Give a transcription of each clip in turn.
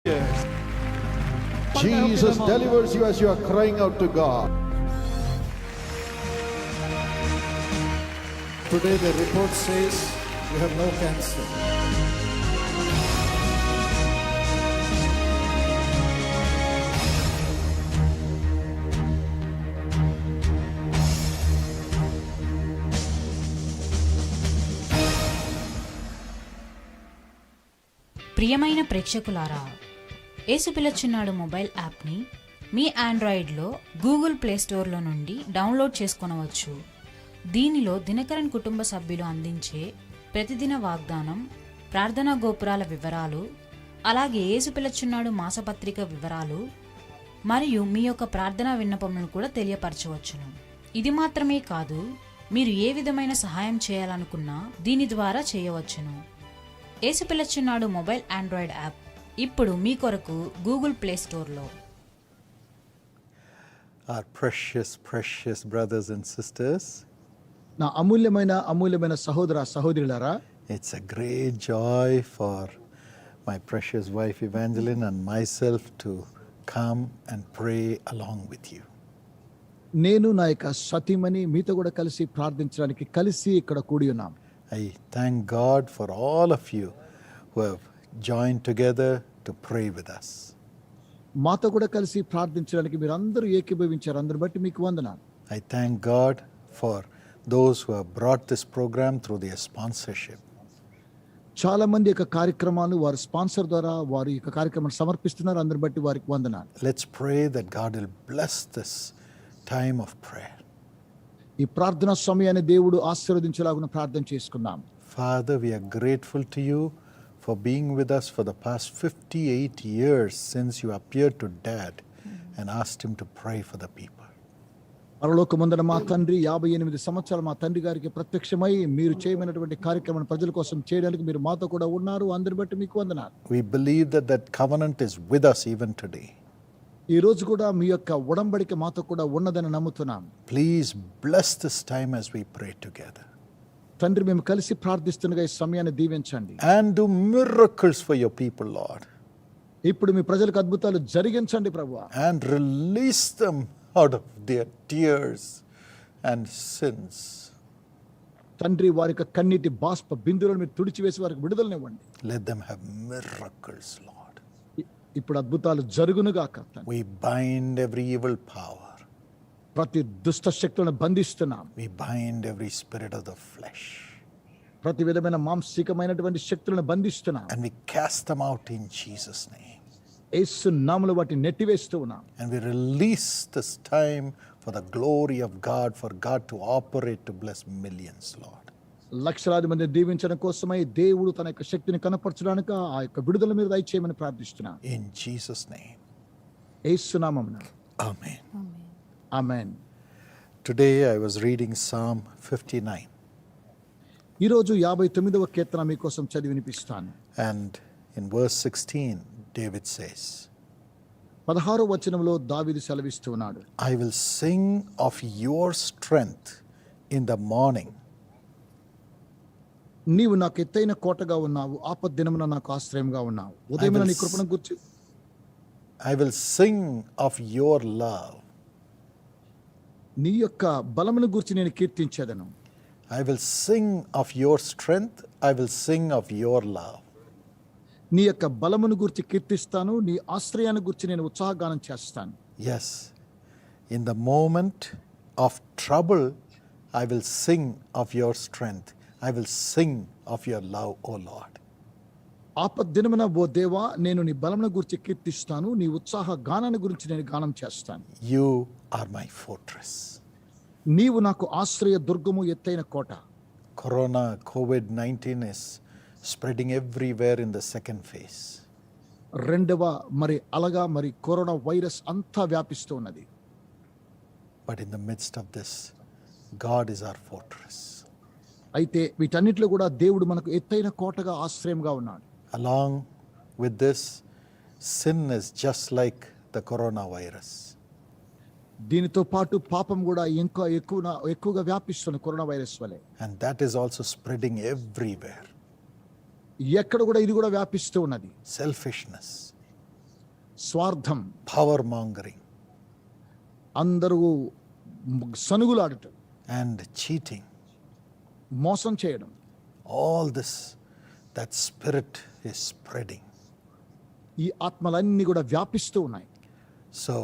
Yes. Jesus delivers you as you are crying out to God. Today the report says you have no cancer. ప్రియమైన ప్రేక్షకులారా, యేసు పిలుచున్నాడు mobile యాప్ని మీ ఆండ్రాయిడ్లో Google play స్టోర్లో నుండి download చేసుకొనవచ్చు. దీనిలో దినకరన్ కుటుంబ సభ్యులు అందించే ప్రతిదిన వాగ్దానం, ప్రార్థనా గోపురాల వివరాలు, అలాగే యేసు పిలుచున్నాడు మాసపత్రిక వివరాలు మరియు మీ యొక్క ప్రార్థనా విన్నపములను కూడా తెలియపరచవచ్చును. ఇది మాత్రమే కాదు, మీరు ఏ విధమైన సహాయం చేయాలనుకున్నా దీని ద్వారా చేయవచ్చును. యేసు పిలుచున్నాడు మొబైల్ ఆండ్రాయిడ్ యాప్ ఇప్పుడు మీ కొరకు గూగుల్ ప్లే స్టోర్లో. Our precious brothers and sisters, నా అమూల్యమైన సహోదర సహోదరులారా, it's a great joy for my precious wife Evangeline and myself to come and pray along with you. నేను నా యొక్క సతీమణి మీతో కూడా కలిసి ప్రార్థించడానికి ఇక్కడ కూడి ఉన్నాం. I thank God for all of you who have joined together to pray with us. మాతో కూడా కలిసి ప్రార్థించడానికి మీరు అందరూ ఏకీభవించారు. అందరి బట్టి మీకు వందనాలు. I thank God for those who have brought this program through their sponsorship. చాలా మంది యొక్క కార్యక్రమాలు వారి స్పాన్సర్ ద్వారా వారి యొక్క కార్యక్రమాన్ని సమర్పిస్తున్నారు. అందరి బట్టి వారికి వందనాలు. Let's pray that God will bless this time of prayer. ఈ ప్రార్థనా సమయాన్ని దేవుడు ఆశీర్వదించేలాగున ప్రార్థన చేసుకుందాం. Father, we are grateful to you for being with us for the past 58 years since you appeared to Dad and asked him to pray for the people. పరలోకమందున మా తండ్రి 58 సంవత్సరాలు మా తండ్రి గారికి ప్రత్యక్షమై మీరు చేయమైనటువంటి కార్యక్రమాన్ని ప్రజల కోసం చేయడానికి మీరు మాతో కూడా ఉన్నారు. అందరి బట్టి మీకు వందనాలు. We believe that covenant is with us even today. ఈ రోజు కూడా మీ యొక్క ఉడంబడిక మాతో కూడా ఉన్నదని నమ్ముతున్నాం. Please bless this time as we pray together. తండ్రి, మేము కలిసి ప్రార్థిస్తుండగా ఈ సమయాన్ని దీవించండి. And do miracles for your people, Lord. ఇప్పుడు మీ ప్రజలకు అద్భుతాలు జరిగించండి ప్రభువా. And release them out of their tears and sins. తండ్రి, వారి యొక్క కన్నీటి బాష్ప బిందువులను మీరు తుడిచివేసి వారికి విడుదలనివ్వండి. Let them have miracles, Lord. ఇప్పుడు అద్భుతాలు జరుగునుగాక. We bind every evil power. ప్రతి దుష్ట శక్తులను బంధిస్తున్నాం. We bind every spirit of the flesh. ప్రతి విధమైన మాంసికమైనటువంటి శక్తులను బంధిస్తున్నాం. And we cast them out in Jesus' name. యేసు నామములో వాటిని నెట్టివేస్తూ ఉన్నాం. And we release this time for the glory of God, for God to operate to bless millions, Lord. లక్షలాది మంది దీవించడం కోసమై దేవుడు తన యొక్క శక్తిని కనపరచడానికి ఆ యొక్క విడుదల మీద దయచేయమని ప్రార్థిస్తున్నాం. In Jesus' name. యేసు నామమున. Amen. Amen. Today I was reading Psalm 59. ఈ రోజు 59వ కీర్తన మీకోసం చదివి వినిపిస్తాను. And in verse 16 David says, 16వ వచనంలో దావీదు సెలవిస్తూ ఉన్నాడు. I will sing of your strength in the morning. నీవు నాకు ఎత్తైన కోటగా ఉన్నావు, ఆపద్దినమున నాకు ఆశ్రయంగా ఉన్నావు. ఉదయమున నీ కృపను గురించి I will sing of your love. నీ యొక్క బలమును గురించి నేను కీర్తించేదను. I will sing of your strength. I will sing of your love. నీ యొక్క బలమును గురించి కీర్తిస్తాను, నీ ఆశ్రయాన్ని గురించి నేను ఉత్సాహగానం చేస్తాను. Yes, in the moment of trouble, I will sing of your strength. I will sing of your love, O Lord. ఆపద్దినమున ఓ దేవా, నేను నీ బలమును గురించి కీర్తిస్తాను, నీ ఉత్సాహ గానాన్ని గురించి నేను గానం చేస్తాను. You are my fortress. నీవు నాకు ఆశ్రయ దుర్గము, ఎత్తైన కోట. Corona, COVID-19 is spreading everywhere in the second phase. రెండవ అలగా కరోనా వైరస్ అంతా వ్యాపిస్తూ ఉన్నది. But in the midst of this, God is our fortress. అయితే వీటన్నిటిలో కూడా దేవుడు మనకు ఎత్తైన కోటగా ఆశ్రయంగా ఉన్నాడు. Along with this, sin is just like the coronavirus. దీనితో పాటు పాపం కూడా ఇంకా ఎక్కువగా వ్యాపిస్తుంది కరోనా వైరస్ వలె. And that is also spreading everywhere. ఎక్కడ కూడా ఇది కూడా వ్యాపిస్తూ ఉన్నది. Selfishness. స్వార్థం, power mongering, అందరూ సనుగులాడటం, and cheating. మోసం చేయడం, All this, that spirit is spreading. ఈ ఆత్మలన్నీ కూడా వ్యాపిస్తూ ఉన్నాయి. So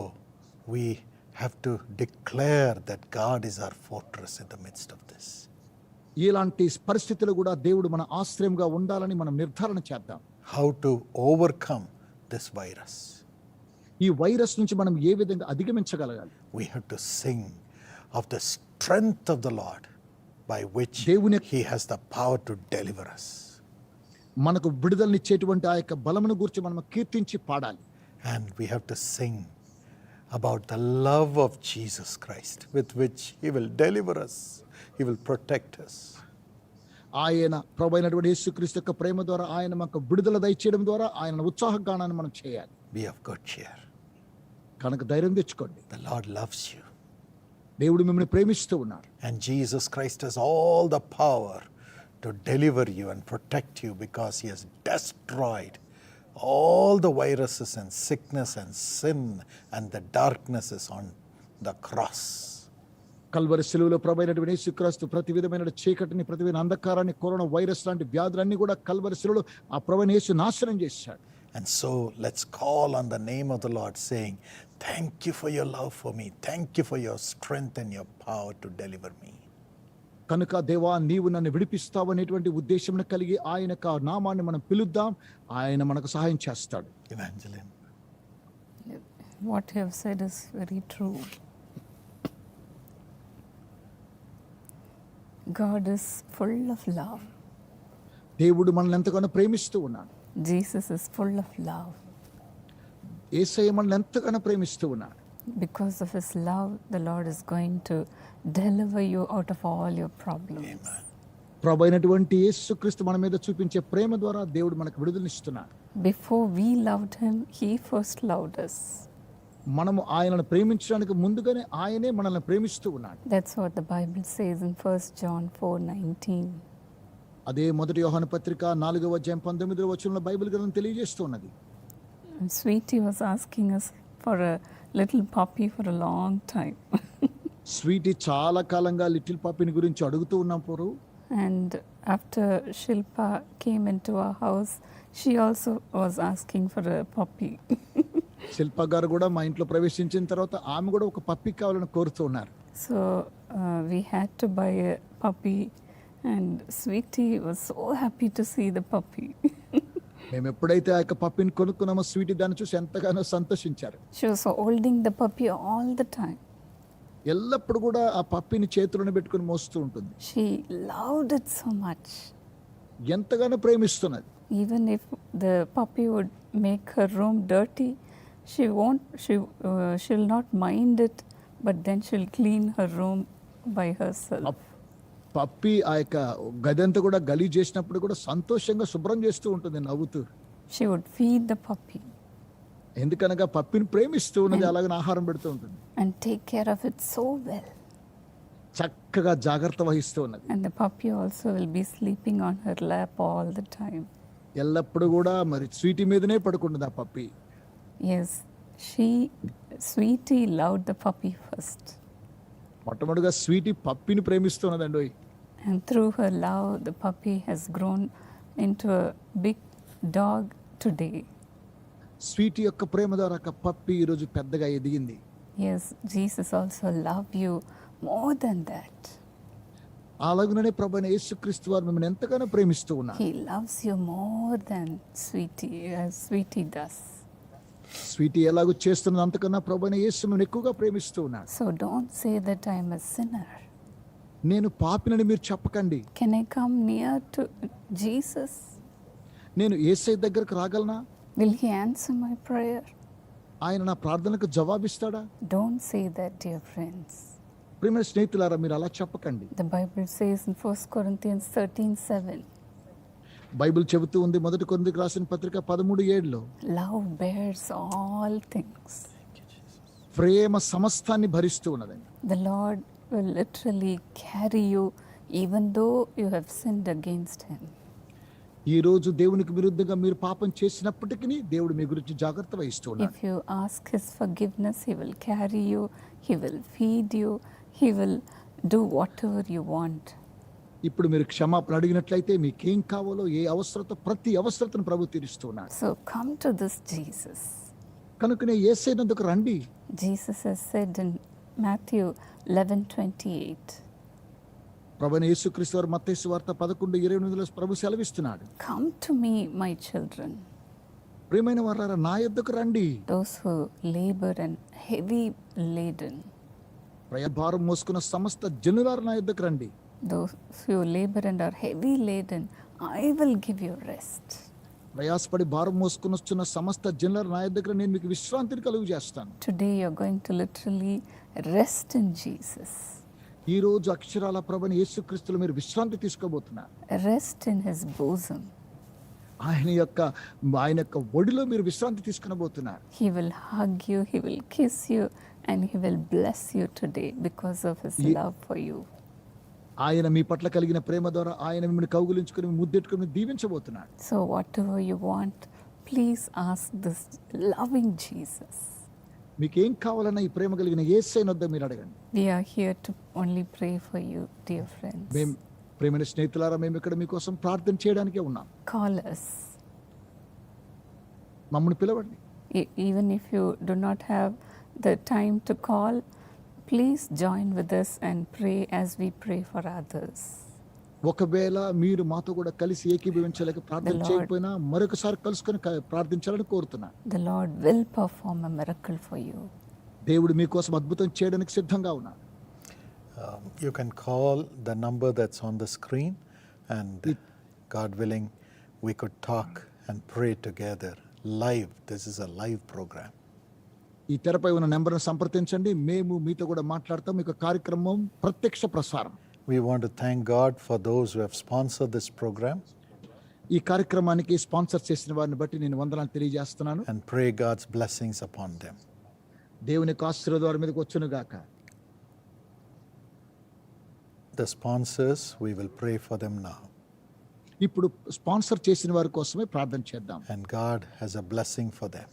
we have to declare that God is our fortress in the midst of this. ఇలాంటి పరిస్థితులు కూడా దేవుడు మన ఆశ్రయంగా ఉండాలని మనం నిర్ధారణ చేద్దాం. How to overcome this virus. ఈ వైరస్ నుంచి మనం ఏ విధంగా అధిగమించగలగాలి? We have to sing of the strength of the Lord by which దేవుని He has the power to deliver us. మనకు విడుదలనిచ్చేటువంటి ఆ యొక్క బలమును గురించి మనం కీర్తించి పాడాలి. And we have to sing about the love of Jesus Christ with which He will deliver us. He will protect us. ఆయన ప్రభువైనటువంటి యేసుక్రీస్తు యొక్క ప్రేమ ద్వారా ఆయన మనకు విడుదల దయచేయడం ద్వారా ఆయన ఉత్సాహగానాన్ని మనం చేయాలి. Be of good cheer. కనుక ధైర్యం తెచ్చుకోండి. The Lord loves you. దేవుడు మిమ్మల్ని ప్రేమిస్తూ ఉన్నారు. And Jesus Christ has all the power to deliver you and protect you because He has destroyed all the viruses and sickness and sin and the darknesses on the cross. Calvary శిలువలో ప్రభువైనటువంటి యేసుక్రీస్తు ప్రతి విధమైన చీకటిని, ప్రతి విధమైన అంధకారాన్ని, corona virus లాంటి వ్యాధులన్నీ కూడా Calvary శిలువలో ఆ ప్రభువైన యేసు నాశనం చేశాడు. And so let's call on the name of the Lord saying, thank you for your love for me. Thank you for your strength and your power to deliver me. కనుక దేవా నీవు నన్ను విడిపిస్తావు అనేటువంటి ఉద్దేశం కలిగి ఆయన యొక్క నామాన్ని మనం పిలుద్దాం. ఆయన మనకు సహాయం చేస్తాడు. Evangeline. What you have said is very true. God is full of love. దేవుడు మనల్ని ఎంతగానో ప్రేమిస్తూ ఉన్నాడు. Jesus is full of love. యేసయ్య మనల్ని ఎంతగానో ప్రేమిస్తూ ఉన్నాడు. Because of His love, the Lord is going to deliver you out of all your problems. ప్రభువైనటువంటి యేసుక్రీస్తు మన మీద చూపించే ప్రేమ ద్వారా దేవుడు మనకు విడుదలనిస్తున్నాడు. Before we loved Him, He first loved us. మనము ఆయనను ప్రేమించడానికి ముందుగానే ఆయనే మనల్ని ప్రేమిస్తూ ఉన్నాడు. That's what the Bible says in 1 John 4:19. అదే మొదటి యోహాను పత్రిక 4వ అధ్యాయం 19వ వచనంలో బైబిల్ గ్రంథం తెలియజేస్తున్నది. And Sweetie was asking us for a little puppy for a long time. Sweetie చాలా కాలంగా లిటిల్ పప్పిని గురించి అడుగుతూ ఉన్నప్పుడు, And after Shilpa came into our house, she also was asking for a puppy. శిల్ప గారు కూడా మా ఇంట్లో ప్రవేశించిన తర్వాత ఆమె కూడా ఒక పప్పి కావాలని కోరుతూ ఉన్నారు. So we had to buy a puppy, and Sweetie was so happy to see the puppy. మేము ఎప్పుడైతే ఆ యొక్క పప్పిని కొనుక్కున్నామో స్వీటీ దాన్ని చూసి ఎంతగానో సంతోషించారు. She was holding the puppy all the time. ఎల్లప్పుడు కూడా ఆ పప్పిని చేతులను పెట్టుకుని మోస్తూ ఉంటుంది. She loved it so much. ఎంతగానో ప్రేమిస్తున్నది. Even if the puppy would make her room dirty, she'll not mind it, but then she'll clean her room by herself. పప్పి ఆ యొక్క గది అంతా కూడా గలీజ్ చేసినప్పుడు కూడా సంతోషంగా శుభ్రం చేస్తూ ఉంటుంది నవ్వుతూ. She would feed the puppy ఎందుకనగా పప్పిని ప్రేమిస్తూ ఉన్నది, అలాగే ఆహారం పెడుతూ ఉంటుంది. and take care of it so well. చక్కగా జాగ్రత్త వహిస్తూ ఉన్నది. And the puppy also will be sleeping on her lap all the time. ఎల్లప్పుడు కూడా మరి స్వీటీ మీదనే పడుకుంటుంది ఆ పప్పి. Yes, Sweetie loved the puppy first. మొట్టమొదటిగా Sweety పప్పిని ప్రేమిస్తున్నదండి. And through her love, the puppy has grown into a big dog today. Sweetie యొక్క ప్రేమ ద్వారా పప్పి ఈరోజు పెద్దగా ఎదిగింది. Yes, Jesus also loved you more than that. అలాగనే ప్రభువైన యేసుక్రీస్తు వారు మిమ్మల్ని ఎంతగానో ప్రేమిస్తూ ఉన్నారు. He loves you more than Sweetie does. Sweetie ఎలాగో చేస్తున్నది అంతకన్నా ప్రభువైన యేసు మిమ్మల్ని ఎక్కువగా ప్రేమిస్తూ ఉన్నాడు. So don't say that I am a sinner. నేను పాపినని మీరు చెప్పకండి. Can I come near to Jesus? నేను యేసయ్య దగ్గరకు రాగలనా? Will He answer my prayer? ఆయన నా ప్రార్థనకు జవాబిస్తాడా? Don't say that, dear friends. ప్రియమైన స్నేహితులారా, మీరు అలా చెప్పకండి. The Bible says in 1 Corinthians 13:7. Bible చెబుతూ ఉంది మొదటి కొరింథీయులకు రాసిన పత్రిక 13:7లో, Love bears all things. ప్రేమ సమస్తాన్ని భరిస్తూ ఉన్నదండి. The Lord will literally carry you even though you have sinned against Him. ఈ రోజు దేవునికి విరుద్ధంగా మీరు పాపం చేసినప్పటికీ దేవుడు మీ గురించి జాగ్రత్త వహిస్తున్నాడు. If you ask His forgiveness, He will carry you, He will feed you, He will do whatever you want. ఇప్పుడు మీరు క్షమాపణ అడిగినట్లయితే మీకేం కావాలో ఏ అవసరత ప్రతి అవసరతను ప్రభు తీరుస్తున్నాడు. So come to this Jesus. కనుకనే యేసయ్యనందుకు రండి. Jesus has said in Matthew 11:28, ప్రభువైన యేసుక్రీస్తు వారు మత్తయి సువార్త 11:28లో ప్రభు సెలవిస్తున్నాడు. come to me, my children, ప్రియమైన వారారా, నా యొద్దకు రండి, those who labor and heavy laden, భారం మోసుకున్న సమస్త జనులారా నా యొద్దకు రండి. those who labor and are heavy laden, I will give you rest. ప్రయాసపడి భారం మోసుకుని వస్తున్న సమస్త జనులారా నా యొద్దకు రండి, నేను మీకు విశ్రాంతిని కలుగు చేస్తాను. Today you're going to literally rest in Jesus. ఈ రోజు అక్షరాల ప్రభువైన యేసుక్రీస్తులో మీరు విశ్రాంతి తీసుకోబోతున్నారు. Rest in His bosom. ఆయన యొక్క ఒడిలో మీరు విశ్రాంతి తీసుకునబోతున్నారు. He will hug you, He will kiss you, and He will bless you today because of His love for you. ఆయన మీ పట్ల కలిగిన ప్రేమ ద్వారా ఆయన మిమ్మల్ని కౌగులించుకుని ముద్దెట్టుకుని దీవించబోతున్నాడు. So whatever you want, please ask this loving Jesus. మీకు ఏం కావాలన్నా ఈ ప్రేమ కలిగిన యేసయ్యను వద్ద మీరు అడగండి. We are here to only pray for you, dear friends. మేము ప్రేమైన స్నేహితులారా, మేము ఇక్కడ మీకోసం ప్రార్థన చేయడానికే ఉన్నాం. Call us. మమ్మల్ని పిలవండి. Even if you do not have the time to call, please join with us and pray as we pray for others. ఒకవేళ మీరు మాతో కూడా కలిసి ఏకీభవించలేక ప్రార్థన చేయకపోయినా మరొకసారి కలుసుకొని ప్రార్థించాలని కోరుతున్నా. The Lord will perform a miracle for you. దేవుడు మీకోసం అద్భుతం చేయడానికి సిద్ధంగా ఉన్నాడు. You can call the number that's on the screen, and God willing, we could talk and pray together live. This is a live program. ఈ తెరపై ఉన్న నెంబర్ను సంప్రదించండి, మేము మీతో కూడా మాట్లాడతాం. ఈ కార్యక్రమం ప్రత్యక్ష ప్రసారం. We want to thank God for those who have sponsored this program ఈ కార్యక్రమానికి స్పాన్సర్ చేసిన వారిని బట్టి నేను వందనాలు తెలియజేస్తున్నాను. and pray God's blessings upon them. దేవుని యొక్క ఆశీర్వాదం వారి మీదకి వచ్చును గాక. The sponsors, we will pray for them now. ఇప్పుడు స్పాన్సర్ చేసిన వారి కోసమే ప్రార్థన చేద్దాం. And God has a blessing for them.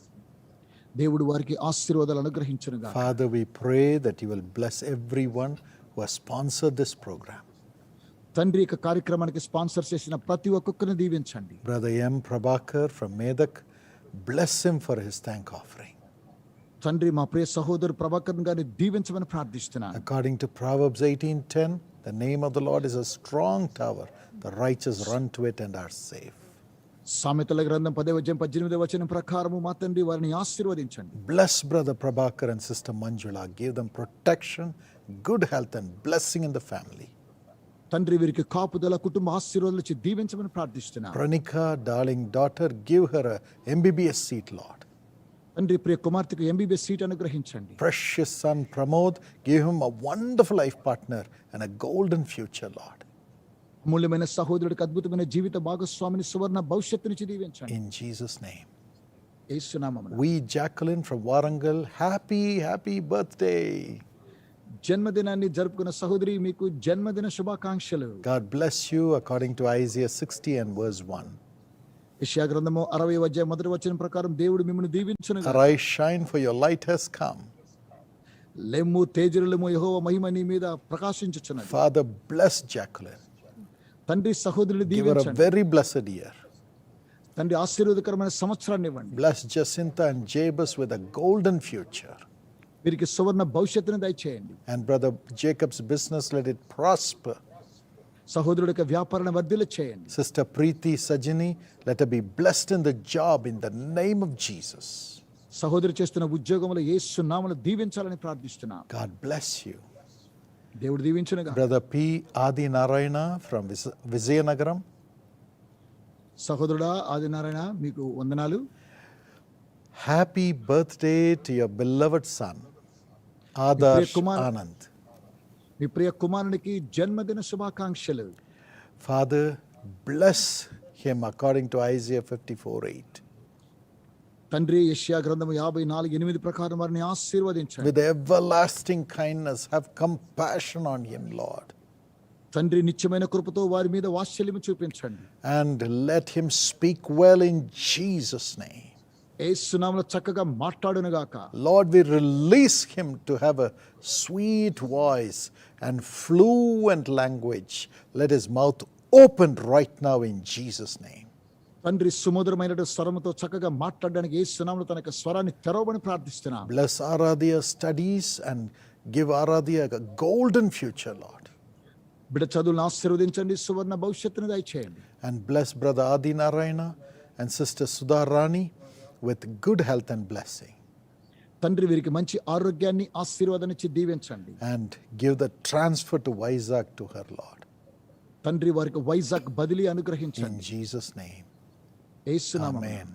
దేవుడు వారికి ఆశీర్వాదాలు అనుగ్రహించును గాక. Father, we pray that you will bless everyone who has sponsored this program. తండ్రి యొక్క కార్యక్రమానికి స్పాన్సర్ చేసిన ప్రతి ఒక్కొక్కరిని దీవించండి. Brother M. Prabhakar from Medak, bless him for his thank offering. తండ్రి మా ప్రియ సహోదరు ప్రభాకర్ గారిని దీవించమని ప్రార్థిస్తున్నాను. According to Proverbs 18:10, the name of the Lord is a strong tower. The righteous run to it and are safe. సామెతల గ్రంథం 10:18 ప్రకారము మా తండ్రి వారిని ఆశీర్వదించండి. Bless Brother Prabhakar and Sister Manjula. Give them protection, good health and blessing in the family. తండ్రి వీరికి కాపుదల, కుటుంబ ఆశీర్వాదాలు ఇచ్చి దీవించమని ప్రార్థిస్తున్నాను. Pranika, darling daughter, give her a MBBS seat, Lord. తండ్రి ప్రియ కుమార్తెకు MBBS సీట్ అనుగ్రహించండి. Precious son Pramod, give him a wonderful life partner and a golden future, Lord. అమూల్యమైన సహోదరుడికి అద్భుతమైన జీవిత భాగస్వామిని, సువర్ణ భవిష్యత్తునిచ్చి దీవించండి. In Jesus' name. యేసు నామమున. We, Jacqueline from Warangal, happy birthday. జన్మదినాన్ని జరుపుకున్న సహోదరి, మీకు జన్మదిన శుభాకాంక్షలు. God bless you according to Isaiah 60 and verse 1. యెషయా గ్రంథము 60:1 ప్రకారం దేవుడు మిమ్మల్ని దీవించును గాక. Arise, shine, for your light has come. లెమ్ము, తేజరిల్లుము, యెహోవా మహిమ నీ మీద ప్రకాశించుచున్నది. Father, bless Jacqueline. తండ్రి సహోదరుని Give her a దీవించండి. very blessed year. తండ్రి ఆశీర్వాదకరమైన సంవత్సరాన్ని ఇవ్వండి. Bless Jacinta and Jabez with a golden future. వీరికి సువర్ణ భవిష్యత్తును దయచేయండి. And Brother Jacob's business, let it prosper. సహోదరుడి యొక్క వ్యాపారాన్ని వర్ధిల్ల చేయండి. Sister Preeti Sajini, let her be blessed in the job in the name of Jesus. సహోదరు చేస్తున్న ఉద్యోగంలో యేసు నామములో దీవించాలని ప్రార్థిస్తున్నాను. God bless you. దేవుడు దీవించునుగా. Brother P. Adi Narayana from Vizianagaram. సహోదరుడా ఆదినారాయణ, మీకు వందనాలు. Happy birthday to your beloved son, Adarsh Kumar. Anand. మీ ప్రియ కుమారునికి జన్మదిన శుభాకాంక్షలు. Father, bless him according to Isaiah 54:8. తండ్రి యెషయా గ్రంథము 54:8 ప్రకారం వారిని ఆశీర్వదించండి. With everlasting kindness, have compassion on him, Lord. తండ్రి నిత్యమైన కృపతో వారి మీద వాత్సల్యం చూపించండి. And let him speak well in Jesus' name. యేసు నామములో చక్కగా మాట్లాడునుగాక. Lord, we release him to have a sweet voice and fluent language. Let his mouth open right now in Jesus' name. తండ్రి సుమధురమైన స్వరముతో చక్కగా మాట్లాడడానికి యేసు నామములో తన యొక్క స్వరాన్ని తెరవమని ప్రార్థిస్తున్నాం. Bless Aradhya studies and give Aradhya a golden future, Lord. బిడ్డ చదువులను ఆశీర్వదించండి, సువర్ణ భవిష్యత్తును దయచేయండి. And bless Brother Adi Narayana and Sister Sudha Rani with good health and blessing. తండ్రి వీరికి మంచి ఆరోగ్యాన్ని ఆశీర్వాదాన్నిచ్చి దీవించండి. And give the transfer to Vizag to her, Lord. తండ్రి వారికి వైజాగ్ బదిలీ In అనుగ్రహించండి. Jesus' name. యేసు నామములో. Amen.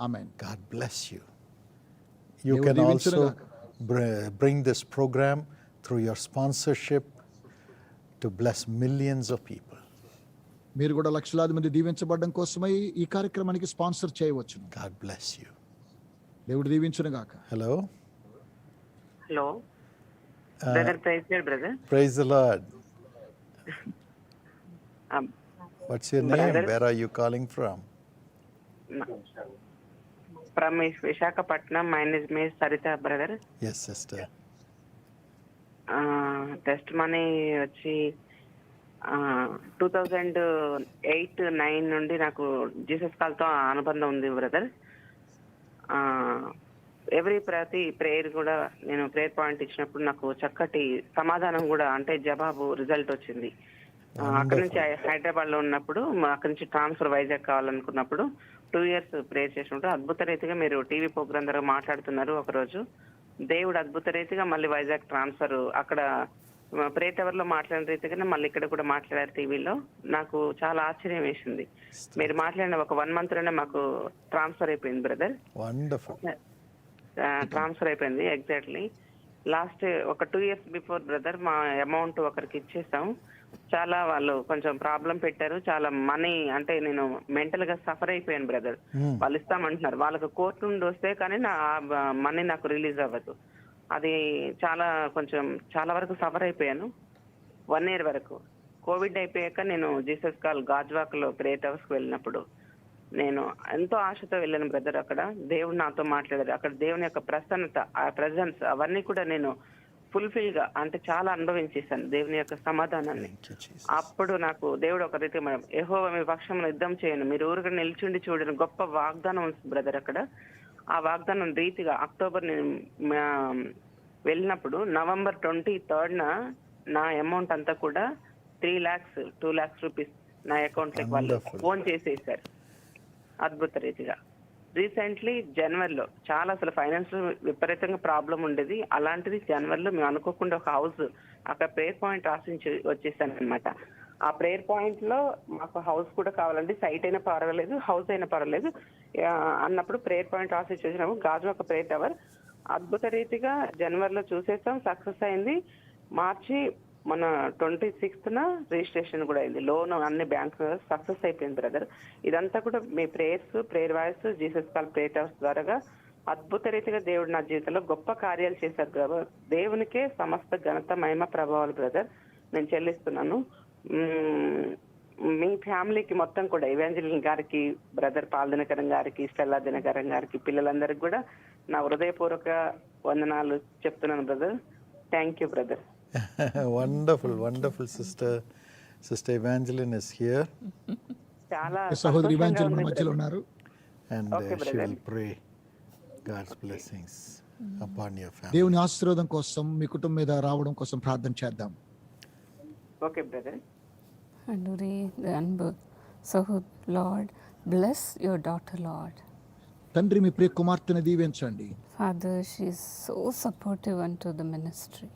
Amen. God bless you. You దేవుడు can also దీవించునుగాక. bring this program through your sponsorship to bless millions of people. మీరు కూడా లక్షలాది మంది దీవించబడడం కోసమై ఈ కార్యక్రమానికి స్పాన్సర్ చేయవచ్చు. God bless you. దేవుడు దీవించునుగాక. Hello. Hello brother, praise Lord brother. Praise the Lord. What's your name? Brother. Where are you calling from? From Visakhapatnam. My name is Saritha brother. Yes, sister. Test money వచ్చి 2008-9 నుండి నాకు Jesus కాల్తో అనుబంధం ఉంది brother. ప్రతి prayer కూడా నేను ప్రేయర్ పాయింట్ ఇచ్చినప్పుడు నాకు చక్కటి సమాధానం కూడా, అంటే జవాబు రిజల్ట్ వచ్చింది. అక్కడ నుంచి హైదరాబాద్ లో ఉన్నప్పుడు అక్కడ నుంచి ట్రాన్స్ఫర్ వైజాగ్ కావాలనుకున్నప్పుడు 2 years ప్రేయర్ చేసినప్పుడు అద్భుత రీతిగా మీరు టీవీ ప్రోగ్రామ్ ద్వారా మాట్లాడుతున్నారు. ఒకరోజు దేవుడు అద్భుత రీతిగా మళ్ళీ వైజాగ్ ట్రాన్స్ఫర్, అక్కడ ప్రేయర్ టవర్ లో మాట్లాడిన రీతిగానే మళ్ళీ ఇక్కడ కూడా మాట్లాడారు టీవీలో. నాకు చాలా ఆశ్చర్యం వేసింది. మీరు మాట్లాడిన ఒక 1 month లోనే మాకు ట్రాన్స్ఫర్ అయిపోయింది బ్రదర్. Wonderful. ట్రాన్స్ఫర్ అయిపోయింది ఎగ్జాక్ట్లీ. లాస్ట్ ఒక 2 years బిఫోర్ బ్రదర్ మా అమౌంట్ ఒకరికి ఇచ్చేసాం. చాలా వాళ్ళు కొంచెం ప్రాబ్లం పెట్టారు. చాలా మనీ, అంటే నేను మెంటల్ గా సఫర్ అయిపోయాను బ్రదర్. వాళ్ళు ఇస్తామంటున్నారు, వాళ్ళకి కోర్టు నుండి వస్తే కానీ నా మనీ నాకు రిలీజ్ అవ్వదు. అది చాలా వరకు సఫర్ అయిపోయాను. 1 year వరకు. కోవిడ్ అయిపోయాక నేను జీసస్ కాల్ గాజ్వాక్ లో ప్రేయర్ టవర్స్ కి వెళ్ళినప్పుడు నేను ఎంతో ఆశతో వెళ్ళాను బ్రదర్. అక్కడ దేవుడు నాతో మాట్లాడారు. అక్కడ దేవుని యొక్క ప్రసన్నత, ఆ ప్రెజెన్స్, అవన్నీ కూడా నేను ఫుల్ఫిల్ గా, అంటే చాలా అనుభవించేశాను దేవుని యొక్క సమాధానాన్ని. అప్పుడు నాకు దేవుడు ఒక రీతి, యెహోవా మీ పక్షంలో యుద్ధం చేయను, మీరు ఊరుగా నిల్చుండి చూడని గొప్ప వాగ్దానం ఉంది బ్రదర్ అక్కడ. ఆ వాగ్దానం రీతిగా అక్టోబర్ నేను వెళ్ళినప్పుడు November 23rd నా అమౌంట్ అంతా కూడా 2 lakhs రూపీస్ నా అకౌంట్ లోకి వాళ్ళు ఫోన్ చేసేసారు అద్భుత రీతిగా. రీసెంట్లీ జనవరిలో చాలా అసలు ఫైనాన్స్ విపరీతంగా ప్రాబ్లం ఉండేది. అలాంటిది జనవరిలో మేము అనుకోకుండా ఒక హౌస్ అక్కడ ప్రేయర్ పాయింట్ ఆశించి వచ్చేసాను అనమాట. ఆ ప్రేయర్ పాయింట్ లో మాకు హౌస్ కూడా కావాలండి, సైట్ అయినా పర్వాలేదు, హౌస్ అయినా పర్వాలేదు అన్నప్పుడు ప్రేయర్ పాయింట్ ఆశించి వచ్చినాము. గాజు ఒక ప్రేయర్ టవర్ అద్భుత రీతిగా జనవరిలో చూసేసాం, సక్సెస్ అయింది. మార్చి మన 26th రిజిస్ట్రేషన్ కూడా అయింది. లోన్ అన్ని బ్యాంక్ సక్సెస్ అయిపోయింది బ్రదర్. ఇదంతా కూడా మీ prayer voice Jesus call prayer towers ద్వారా అద్భుత రీతిగా దేవుడు నా జీవితంలో గొప్ప కార్యాలు చేశారు బ్రదర్. దేవునికే సమస్త ఘనత, మహిమ, ప్రభావాలు బ్రదర్ నేను చెల్లిస్తున్నాను. మీ ఫ్యామిలీకి మొత్తం కూడా, ఇవాంజలిన్ గారికి, బ్రదర్ పాల్ దినకరం గారికి, స్టెల్లా దినకరం గారికి, పిల్లలందరికీ కూడా నా హృదయపూర్వక వందనాలు చెప్తున్నాను brother. Thank you brother. Wonderful sister Evangeline is here. చాలా సహోదరి ఇవాంజలిన్ మన మధ్యలో ఉన్నారు. And Okay, she brother. will pray God's blessings upon your family. దేవుని ఆశీర్వాదం కోసం మీ కుటుంబం మీద రావడం కోసం ప్రార్థన చేద్దాం. Okay brother. Anduri, the Anbu. So, Lord, bless your daughter, Lord. తండ్రి మీ ప్రియ కుమార్తెను దీవించండి. Father, she is so supportive unto the ministry.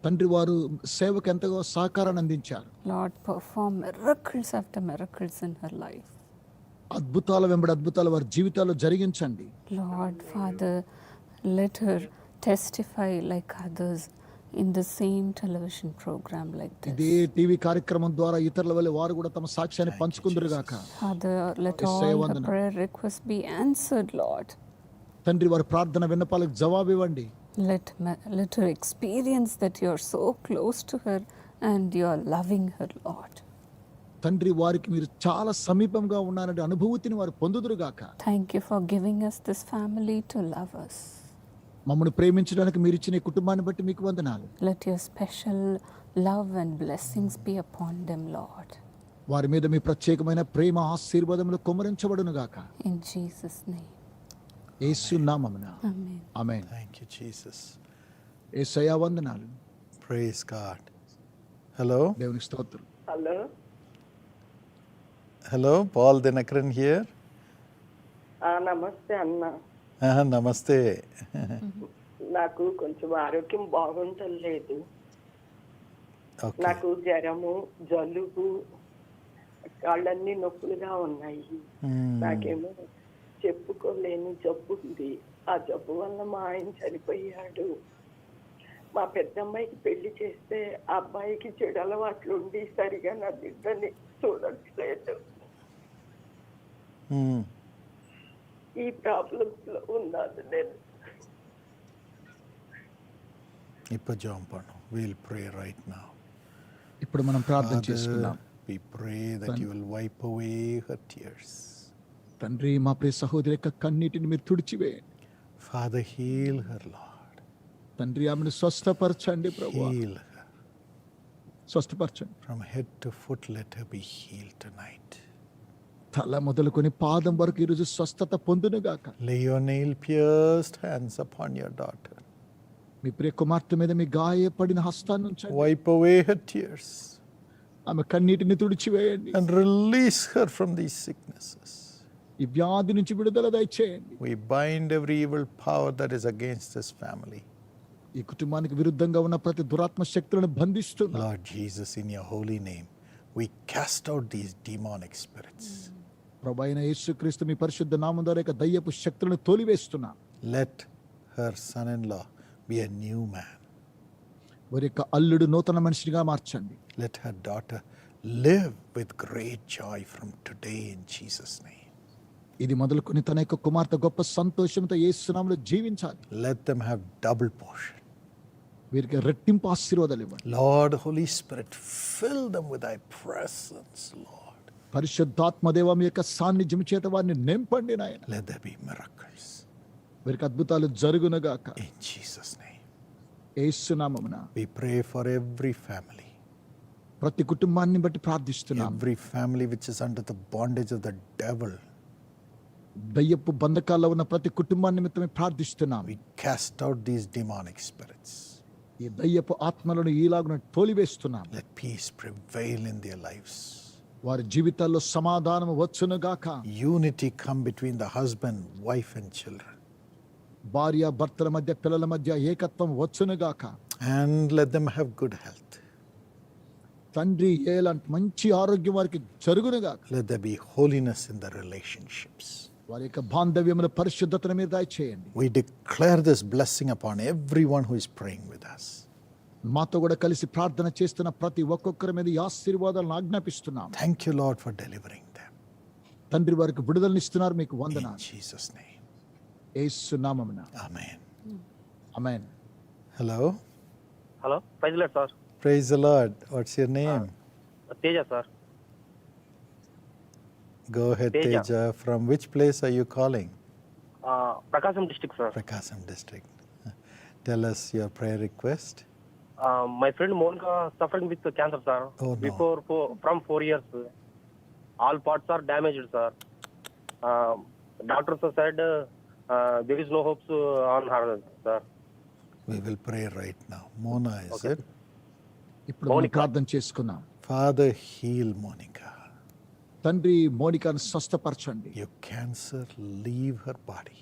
తండ్రి వారు సేవకు ఎంతగా సహకారాన్ని అందించారు. Lord, perform miracles after miracles in her life. అద్భుతాల వెంబడి అద్భుతాలు వారి జీవితాల్లో జరిగించండి. Lord, Father, let her testify like others in the same television program like this. ఇదే టీవీ కార్యక్రమం ద్వారా ఇతరుల వల్ల వారు కూడా తమ సాక్ష్యాన్ని పంచుకుందురుగాక. Father, let Yes, all వందనం. her prayer requests be answered, Lord. తండ్రి వారి ప్రార్థన విన్నపాలకు జవాబు ఇవ్వండి. Let her experience that you are so close to her and you are loving her, Lord. తండ్రి వారికి మీరు చాలా సమీపంగా ఉన్నారనే అనుభూతిని వారు పొందుదురుగాక. Thank you for giving us this family to love us. మమ్మల్ని ప్రేమించడానికి మీరు ఇచ్చిన ఈ కుటుంబాన్ని బట్టి మీకు వందనాలు. Let your special love and blessings be upon them, Lord. వారి మీద మీ ప్రత్యేకమైన ప్రేమ ఆశీర్వాదములు కుమ్మరించబడును గాక. In Jesus' name. యేసు నామమున Amen. Amen. Thank you, Jesus. యేసయ్యా వందనాలు. Praise God. Hello? దేవునికి స్తోత్రం. Hello Hello, Paul Dinakaran here. నమస్తే అన్న. Namaste. నాకు కొంచెం ఆరోగ్యం బాగుంటలేదు. Okay. నాకు జ్వరము, జలుబు, కాళ్ళన్నీ నొప్పులుగా ఉన్నాయి. నాకేమో చెప్పుకోలేని జబ్బు ఉంది. ఆ జబ్బు వల్ల మా ఆయన చనిపోయాడు. మా పెద్దమ్మాయికి పెళ్లి చేస్తే ఆ అబ్బాయికి చెడు అలవాట్లు ఉండి సరిగా నా బిడ్డని చూడట్లేదు. ఈ ప్రాబ్లమ్స్ లో ఉన్నాను నేను. We'll pray right now. ఇప్పుడు మనం ప్రార్థన Father, చేసుకుందాం. we pray that you will wipe away her tears. తండ్రి మా ప్రియ సహోదరి యొక్క కన్నీటిని మీరు తుడిచివేయండి. Father, heal her, Lord. తండ్రి ఆమెను స్వస్థపరచండి ప్రభువా. Heal her. స్వస్థపరచండి. From head to foot, let her be healed tonight. తల మొదలుకొని పాదం వరకు ఈరోజు స్వస్థత పొందును గాక. Lay your nail-pierced hands upon your daughter. మీ ప్రియ కుమార్తె మీద మీ గాయపడిన హస్తాన్ని ఉంచండి. Wipe away her tears ఆమె కన్నీటిని తుడిచివేయండి. and release her from these sicknesses. ఈ వ్యాధి నుంచి విడుదల దయచేయండి. We bind every evil power that is against this family. ఈ కుటుంబానికి విరుద్ధంగా ఉన్న ప్రతి దురాత్మ శక్తులను బంధిస్తున్నా. Lord Jesus, in your holy name, we cast out these demonic spirits. ప్రభు అయిన యేసుక్రీస్తు మీ పరిశుద్ధ నామం ద్వారా యొక్క దయ్యపు శక్తులను తోలివేస్తున్నా. Let her son-in-law be a new man. వారి యొక్క అల్లుడు నూతన మనిషిగా మార్చండి. Let her daughter live with great joy from today in Jesus' name. ఇది మొదలుకొని తన యొక్క కుమార్తె గొప్ప సంతోషంతో యేసు నామములో జీవించాలి. Let them have double portion. వీరికి రెట్టింపు ఆశీర్వాదాలు ఇవ్వండి. Lord, Holy Spirit, fill them with thy presence, Lord. పరిశుద్ధాత్మదేవ మీ యొక్క సాన్నిధ్యం చేత వారిని నింపండి నాయన. Let there be miracles. వీరికి అద్భుతాలు జరుగునుగాక. In Jesus' name. యేసు నామమున We pray for every family. ప్రతి కుటుంబాన్ని బట్టి ప్రార్థిస్తున్నాం. Every family which is under the bondage of the devil. దయ్యపు బంధకాల్లో ఉన్న ప్రతి కుటుంబాన్ని నిమిత్తమే ప్రార్థిస్తున్నాం. We cast out these demonic spirits. ఈ దయ్యపు ఆత్మలను ఈలాగున తోలివేస్తున్నాం. Let peace prevail in their lives. వారి జీవితాల్లో సమాధానం వచ్చునుగాక. Unity come between the husband, wife and children. భార్య భర్తల మధ్య పిల్లల మధ్య ఏకత్వం వచ్చునుగాక. And let them have good health. తండ్రి ఏలాంటి మంచి ఆరోగ్యం వారికి జరుగునుగాక. Let there be holiness in the relationships. వారి యొక్క బాంధవ్యముల పరిశుద్ధతను మీరు దయచేయండి. We declare this blessing upon everyone who is praying with us. మాతో కూడా కలిసి ప్రార్థన చేస్తున్న ప్రతి ఒక్కొక్కరి మీద ఈ ఆశీర్వాదాలను ఆజ్ఞాపిస్తున్నాం. Thank you, Lord, for delivering them. తండ్రి వారికి విడుదలనిస్తున్నారు. మీకు In వందనాలు. Jesus' name. యేసు నామమున Amen. Amen. Hello. Hello praise Lord sir. Praise the Lord. What's your name? Teja sir. Go ahead, Teja. Teja. From which place are you calling? Prakasam district sir. Prakasam district. Tell us your prayer request. My friend Monica suffering with cancer sir. Oh, no. Before from 4 years. All parts are damaged sir. Doctors said there is no hopes on her sir. We will pray right now. Mona, is Okay. it? ఇప్పుడు మనం మోనికా. ప్రార్థన చేసుకుందాం. Father, heal Monica. తండ్రి మోనికాను స్వస్థపరచండి. Your cancer, leave her body.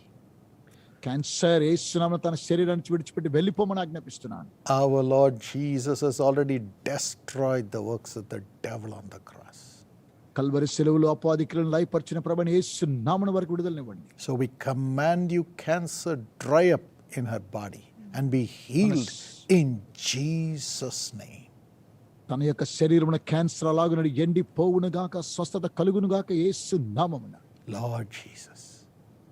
Cancer యేసు నామమున తన శరీరాన్ని విడిచిపెట్టి వెళ్ళిపోమని ఆజ్ఞాపిస్తున్నాను. Our Lord Jesus has already destroyed the works of the devil on the cross. Calvary శిలువలో అపవాదికులను లయపరిచిన ప్రభువైన యేసు నామమున వరకు విడుదలనివ్వండి. So we command you, cancer, dry up in her body and be healed in Jesus' name. తన యొక్క శరీరమున cancer అలాగున ఎండిపోవును గాక, స్వస్థత కలుగును గాక యేసు నామమున. Lord Jesus,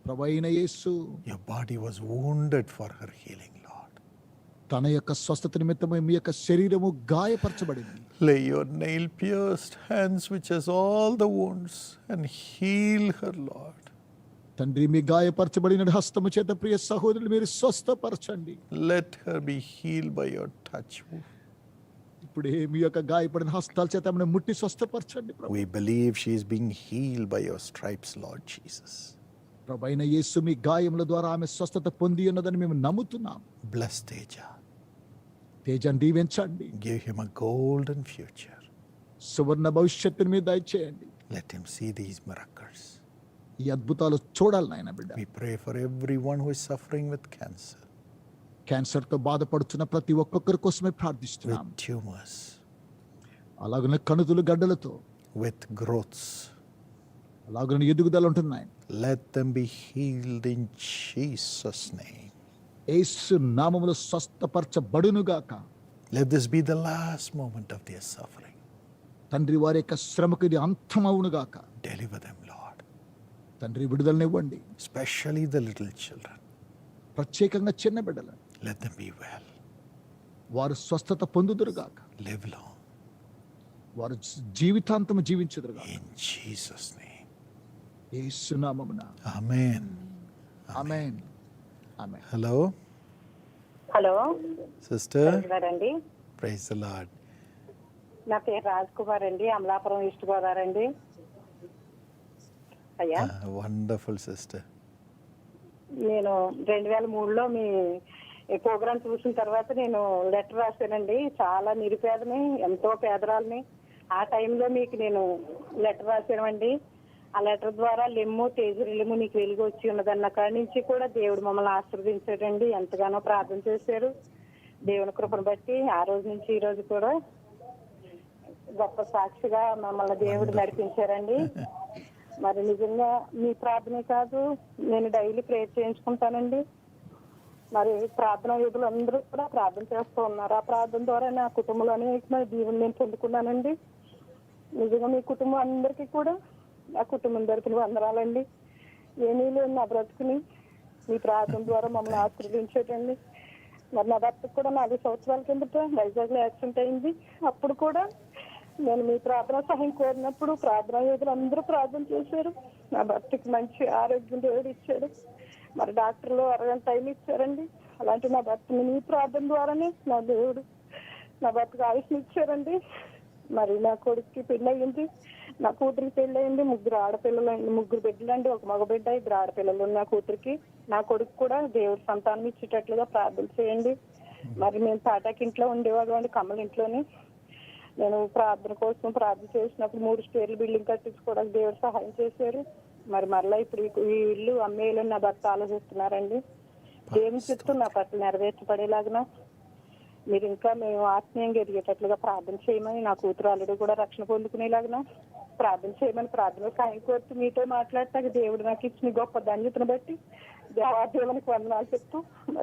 ప్రభువైన యేసు your body was wounded for her healing, Lord. తన యొక్క స్వస్థత నిమిత్తమై మీ యొక్క శరీరము గాయపరచబడింది. Lay your nail-pierced hands which has all the wounds and heal her, Lord. తండ్రి, మీ గాయపరచబడిన హస్తము చేత ప్రియ సహోదరులు మీరు స్వస్థపరచండి. Let her be healed by your touch. ఇప్పుడే మీ యొక్క గాయపడిన హస్తాల చేత ఆమెను ముట్టి స్వస్థపరచండి ప్రభు. We believe she is being healed by your stripes, Lord Jesus. ప్రభు అయిన యేసు మీ గాయముల ద్వారా ఆమె స్వస్థత పొంది ఉన్నదని మేము నమ్ముతున్నాం. Bless Teja. తేజాన్ని దీవించండి. Give him a golden future. సువర్ణ భవిష్యత్తుని మీద దయచేయండి. Let him see these miracles. ఈ అద్భుతాలు చూడాలి నాయన బిడ్డ. We pray for everyone who is suffering with cancer, cancer తో బాధపడుతున్న ప్రతి ఒక్కొక్కరి కోసమే with ప్రార్థిస్తున్నాం. tumors, అలాగనే కణుతులు గడ్డలతో, with growths. అలాగనే ఎదుగుదల ఉంటున్నాయి. Let them be healed in Jesus' name. యేసు నామములో స్వస్థపరచబడునుగాక. Let this be the last moment of their suffering. తండ్రి, వారి యొక్క శ్రమకు ఇది అంతమవునుగాక. Deliver them, Lord. తండ్రి, విడుదలనివ్వండి. Especially the little children. ప్రత్యేకంగా చిన్న బిడ్డలు Let them be well. వారు స్వస్థత పొందుదురుగాక. Live long. వారు జీవితాంతము జీవించుదురుగాక. In Jesus' name. యేసు నామమున Amen. ఆమేన్. ఆమేన్. Hello, hello sister. అండి, Praise the Lord. నా పేరు రాజ్ కుమార్ అండి, అమలాపురం ఈస్ట్ గోదావరి అండి. అయ్యా, Wonderful sister. నేను 2003లో మీ ప్రోగ్రాం చూసిన తర్వాత నేను లెటర్ రాశానండి. చాలా నిరుపేదని, ఎంతో పేదరాలని. ఆ టైంలో మీకు నేను లెటర్ రాశానండి. ఆ లెటర్ ద్వారా లెమ్ము తేజరిల్ము నీకు వెలుగు వచ్చి ఉన్నదన్న కాడి నుంచి కూడా దేవుడు మమ్మల్ని ఆశీర్వదించాడండి. ఎంతగానో ప్రార్థన చేశారు. దేవుని కృపను బట్టి ఆ రోజు నుంచి ఈ రోజు కూడా గొప్ప సాక్షిగా మమ్మల్ని దేవుడు నడిపించారండి. మరి నిజంగా మీ ప్రార్థనే కాదు, నేను డైలీ ప్రేయర్ చేయించుకుంటానండి. మరి ప్రార్థన యోధులు అందరూ కూడా ప్రార్థన చేస్తూ ఉన్నారు. ఆ ప్రార్థన ద్వారా నా కుటుంబంలో అనేకమైన దీవెనలు నేను పొందుకున్నానండి. నిజంగా మీ కుటుంబం అందరికీ కూడా నా కుటుంబం తరపున వందనాలండి. ఏమీ లేదు నా బ్రతుకుని మీ ప్రార్థన ద్వారా మమ్మల్ని ఆశీర్వదించేటండి. మరి నా భర్తకు కూడా 4 సంవత్సరాల కిందట వైజాగ్లో యాక్సిడెంట్ అయింది. అప్పుడు కూడా నేను మీ ప్రార్థన సహాయం కోరినప్పుడు ప్రార్థనా యోధులు అందరూ ప్రార్థన చేశారు. నా భర్తకి మంచి ఆరోగ్యం దేవుడు ఇచ్చాడు. మరి డాక్టర్లు 6 గంటల టైం ఇచ్చారండి. అలాంటి నా భర్తని మీ ప్రార్థన ద్వారానే నా దేవుడు నా భర్తకు ఆయుష్ని ఇచ్చారండి. మరి నా కొడుక్కి పెళ్ళి అయ్యింది, నా కూతురికి పెళ్ళి అయింది. 3 ఆడపిల్లలు, 3 బిడ్డలు అండి, 1 మగ బిడ్డ, 2 ఆడపిల్లలు నా కూతురికి. నా కొడుకు కూడా దేవుడు సంతానం ఇచ్చేటట్లుగా ప్రార్థన చేయండి. మరి మేము తాటాకి ఇంట్లో ఉండేవాళ్ళం అండి, కమ్మల ఇంట్లోని. నేను ప్రార్థన కోసం ప్రార్థన చేసినప్పుడు 3 స్టేర్లు బిల్డింగ్ కట్టించుకోవడానికి దేవుడు సహాయం చేశారు. మరి మరలా ఇప్పుడు ఈ ఇల్లు అమ్మేయాలని నా భర్త ఆలోచిస్తున్నారండి. దేవుని చెప్తూ నా పట్ల నెరవేర్చబడేలాగా మీరు ఇంకా మేము ఆత్మీయంగా ఎదిగేటట్లుగా ప్రార్థన చేయమని, నా కూతురు అల్లుడు కూడా రక్షణ పొందుకునేలాగా ప్రార్థన చేయమని ప్రార్థన సాయం కోరుతూ మీతో మాట్లాడతాక దేవుడు నాకు ఇచ్చిన గొప్ప ధన్యతను బట్టి దేవాదేవునికి వందనాలు చెప్తూ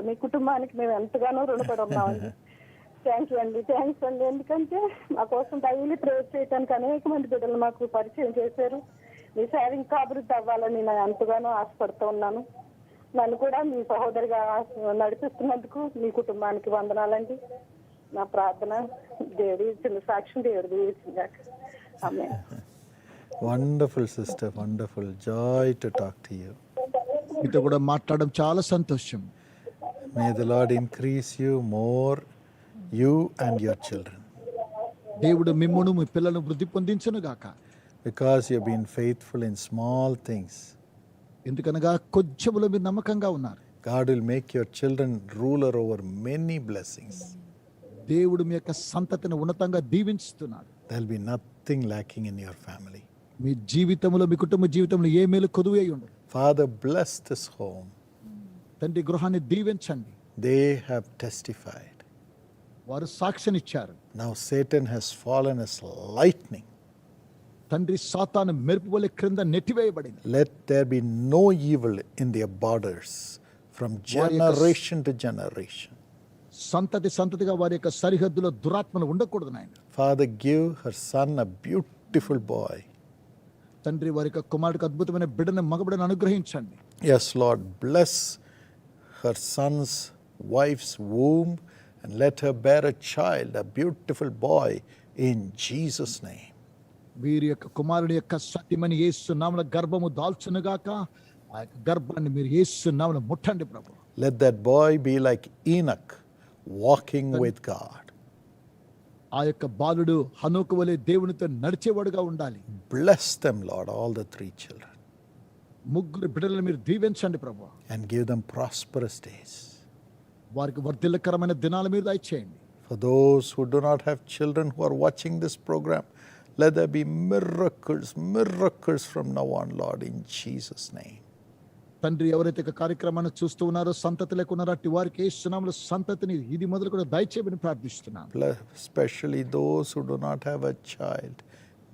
మీ కుటుంబానికి మేము ఎంతగానో రుణపడి ఉన్నామండి. థ్యాంక్స్ అండి. ఎందుకంటే మా కోసం డైలీ ప్రేయర్ చేయడానికి అనేక మంది బిడ్డలు మాకు పరిచయం చేశారు. మీ సేవ ఇంకా అభివృద్ధి అవ్వాలని నేను ఎంతగానో ఆశపడుతూ ఉన్నాను. నన్ను కూడా మీ సహోదరిగా నడిపిస్తున్నందుకు మీ కుటుంబానికి వందనాలండి. నా ప్రార్థన దేవుడి చిన్న సాక్ష్యం దేవుడి దీవించిందాక. ఆమేన్. Wonderful sister, wonderful. Joy to talk to you. మీతో కూడా మాట్లాడడం చాలా సంతోషం. May the Lord increase you more, you and your children. దేవుడు మిమ్మును మీ పిల్లలను వృద్ధి పొందించును గాక. Because you have been faithful in small things, ఎందుకనగా కొంచెములో మీరు నమ్మకంగా ఉన్నారు. God will make your children ruler over many blessings. దేవుడు మీ యొక్క సంతతిని ఉన్నతంగా దీవించుతున్నాడు. There will be nothing lacking in your family. మీ జీవితంలో, మీ కుటుంబ జీవితంలో ఏ మేలు కొదువై ఉండదు. Father, bless this home. తండ్రి, గృహాన్ని దీవించండి. They have testified. వారు సాక్ష్యనిచ్చారు. Now Satan has fallen as lightning. తండ్రి, సాతాను మెరుపు వలె క్రింద నెట్టివేయబడింది. Let there be no evil in their borders from generation to generation. సంతతి సంతతిగా వారి యొక్క సరిహద్దులో దురాత్మలు ఉండకూడదు నాయన. Father, give her son a beautiful boy. తండ్రి, వారి యొక్క కుమారుడికి అద్భుతమైన బిడ్డను, మగబిడ్డను అనుగ్రహించండి. Yes, Lord, bless her son's wife's womb and let her bear a child, a beautiful boy, in Jesus' name. వీరి యొక్క కుమారుని యొక్క సతిమని యేసు నామమున గర్భము దాల్చునుగాక. ఆ యొక్క గర్భాన్ని మీరు యేసు నామమున ముట్టండి ప్రభు. Let that boy be like Enoch, walking with God. ఆ యొక్క బాలుడు హనోకు వలె దేవునితో నడిచేవాడుగా ఉండాలి. Bless them, Lord, all the 3 children, ముగ్గురు బిడ్డలను మీరు దీవించండి ప్రభు. and give them prosperous days. వారికి వర్ధిల్లకరమైన దినాల మీద దయచేయండి. For those who do not have children who are watching this program, let there be miracles from now on, Lord, in Jesus' name. తండ్రి, ఎవరైతే ఈ కార్యక్రమాన్ని చూస్తూ ఉన్నారో సంతతి లేకున్నారో అట్టి వారికి యేసు నామములో సంతతిని ఇది మొదలు కూడా దయచేయమని ప్రార్థిస్తున్నాను. Especially those who do not have a child,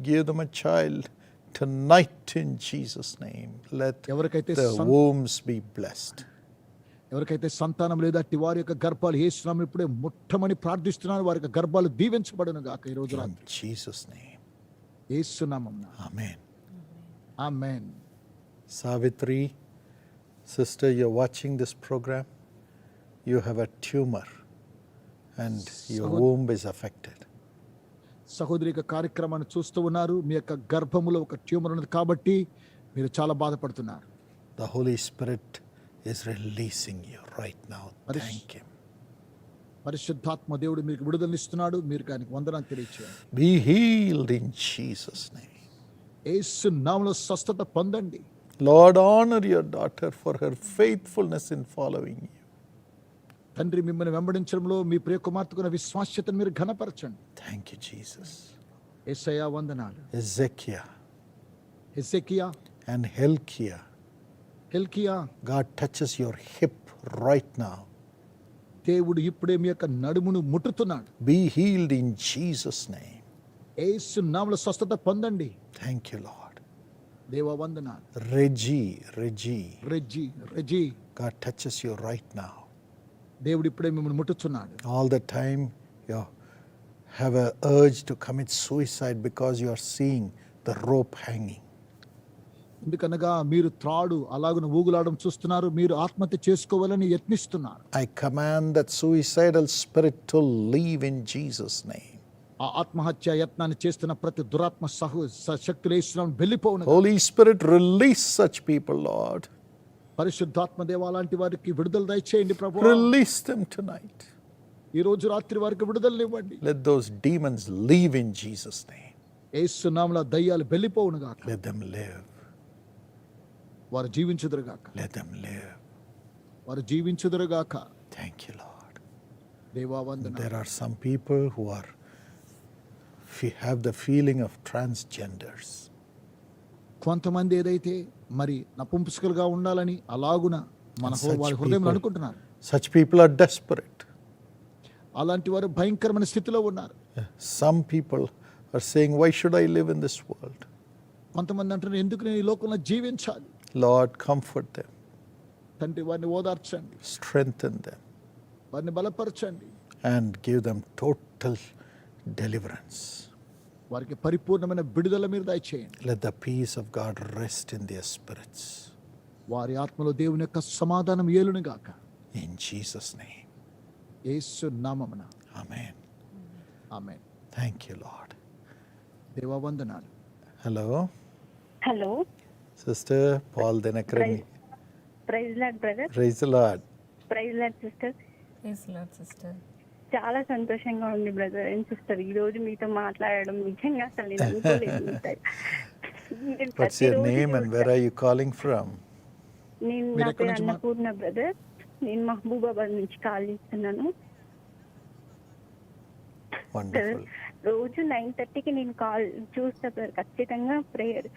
give them a child tonight in Jesus' name. Let the wombs be blessed. ఎవరికైతే సంతానం లేదా అట్టి వారి యొక్క గర్భాలు యేసు నామములో ఇప్పుడే ముట్టమని ప్రార్థిస్తున్నాను. వారి యొక్క గర్భాలు దీవించబడును గాక ఈ రోజు In Jesus' name. యేసు నామమున. Amen. Amen. Savitri, sister, you're watching this program. You have a tumor and your womb is affected. సహోదరి యొక్క కార్యక్రమాన్ని చూస్తూ ఉన్నారు. మీ యొక్క గర్భములో ఒక ట్యూమర్ ఉన్నది కాబట్టి మీరు చాలా బాధపడుతున్నారు. The Holy Spirit is releasing you right now. Thank Him. పరిశుద్ధాత్మ దేవుడు మీకు విడుదలనిస్తున్నాడు. మీరు ఆయనకు వందనాలు తెలియజేయండి. Be healed in Jesus' name. యేసు నామములో స్వస్థత పొందండి. Lord, honor your daughter for her faithfulness in following you. తండ్రి, మిమ్మల్ని వెంబడించడంలో మీ ప్రియ కుమార్తెకున్న విశ్వాస్యతను మీరు ఘనపరచండి. Thank you, Jesus. యేసయ్యా వందనాలు. Hezekiah and Hilkiah, God touches your hip right now. దేవుడు ఇప్పుడే మీ యొక్క నడుమును ముట్టుతున్నాడు. Be healed in Jesus' name. యేసు నామములో స్వస్థత పొందండి. Thank you, Lord. దేవా వందనాలు. Reggie, God touches you right now. దేవుడు ఇప్పుడే మిమ్మల్ని ముట్టుచున్నాడు. All the time you have an urge to commit suicide because you are seeing the rope hanging. ఎందుకనగా మీరు త్రాడు అలాగున ఊగులాడడం చూస్తున్నారు. మీరు ఆత్మహత్య చేసుకోవాలని యత్నిస్తున్నారు. I command that suicidal spirit to leave in Jesus' name. ఆ ఆత్మహత్య యత్నాన్ని చేస్తున్న ప్రతి దురాత్మ శక్తులు యేసునామమున వెళ్ళిపోవును. Holy Spirit, release such people, Lord. పరిశుద్ధాత్మ దేవా, అలాంటి వారికి విడుదల దయచేయండి ప్రభువా. Release them tonight. ఈ రోజు రాత్రి వారికి విడుదలనివ్వండి. Let those demons leave in Jesus' name. యేసు నామములో దయ్యాలు వెళ్ళిపోవును గాక. Let them live. వారు జీవించుదురు గాక. Let them live. వారు జీవించుదురు గాక. Thank you, Lord. దేవా వందనాలు. There are some people who have the feeling of transgenders. కొంతమంది ఏదైతే మరి నపుంసకులుగా ఉండాలని అలాగున మన వారి హృదయంలో అనుకుంటున్నారు. Such people are desperate. అలాంటి వారు భయంకరమైన స్థితిలో ఉన్నారు. Some people are saying, why should I live in this world? కొంతమంది అంటున్నారు, ఎందుకు నేను ఈ లోకంలో జీవించాలి? Lord, comfort them. తండ్రి, వారిని ఓదార్చండి. Strengthen them. వారిని బలపరచండి. And give them total deliverance. వారికి పరిపూర్ణమైన విడుదల మీరు దయచేయండి. Let the peace of God rest in their spirits. వారి ఆత్మలో దేవుని యొక్క సమాధానం ఏలును గాక. In Jesus' name. యేసు నామమున. Amen. Amen. Thank you, Lord. దేవా వందనాలు. Hello. Hello Sister Paul Dinakarani. Praise Lord brother. Praise the Lord. Praise Lord sister. Praise the Lord, sister. చాలా సంతోషంగా ఉంది బ్రదర్ అండ్ సిస్టర్ ఈ రోజు మీతో మాట్లాడడం నిజంగా అసలు నేను అనుకోలేదు. What's your name and where are you calling from? నా పేరు అన్నపూర్ణ బ్రదర్. నేను మహబూబాబాద్ నుంచి కాల్ చేస్తున్నాను. Wonderful. రోజు 9:30కి నేను కాల్ చూస్తా బ్రదర్. ఖచ్చితంగా ప్రేయర్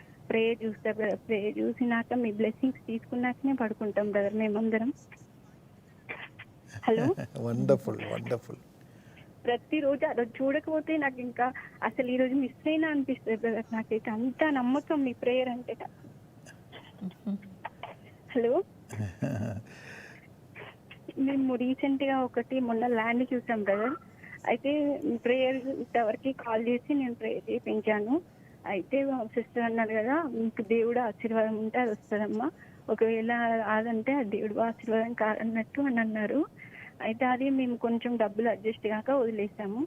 చూస్తా బ్రదర్. ప్రేయర్ చూసినాక మీ బ్లెస్సింగ్స్ తీసుకున్నాకనే పడుకుంటాం బ్రదర్ మేమందరం. హలో. Wonderful. ప్రతిరోజు ఆ రోజు చూడకపోతే నాకు ఇంకా అసలు ఈ రోజు మిస్ అయినా అనిపిస్తుంది బ్రదర్. నాకైతే అంత నమ్మకం మీ ప్రేయర్ అంటే. హలో. మేము రీసెంట్ గా మొన్న ల్యాండ్ చూసాం బ్రదర్. అయితే ప్రేయర్ టవర్కి కాల్ చేసి నేను ప్రేయర్ చేయించాను. అయితే సిస్టర్ అన్నారు కదా, మీకు దేవుడు ఆశీర్వాదం ఉంటే అది వస్తుందమ్మా, ఒకవేళ అదంటే అది దేవుడు ఆశీర్వాదం కాదన్నట్టు అని అన్నారు. అయితే అది మేము కొంచెం డబ్బులు అడ్జస్ట్ కాక వదిలేసాము.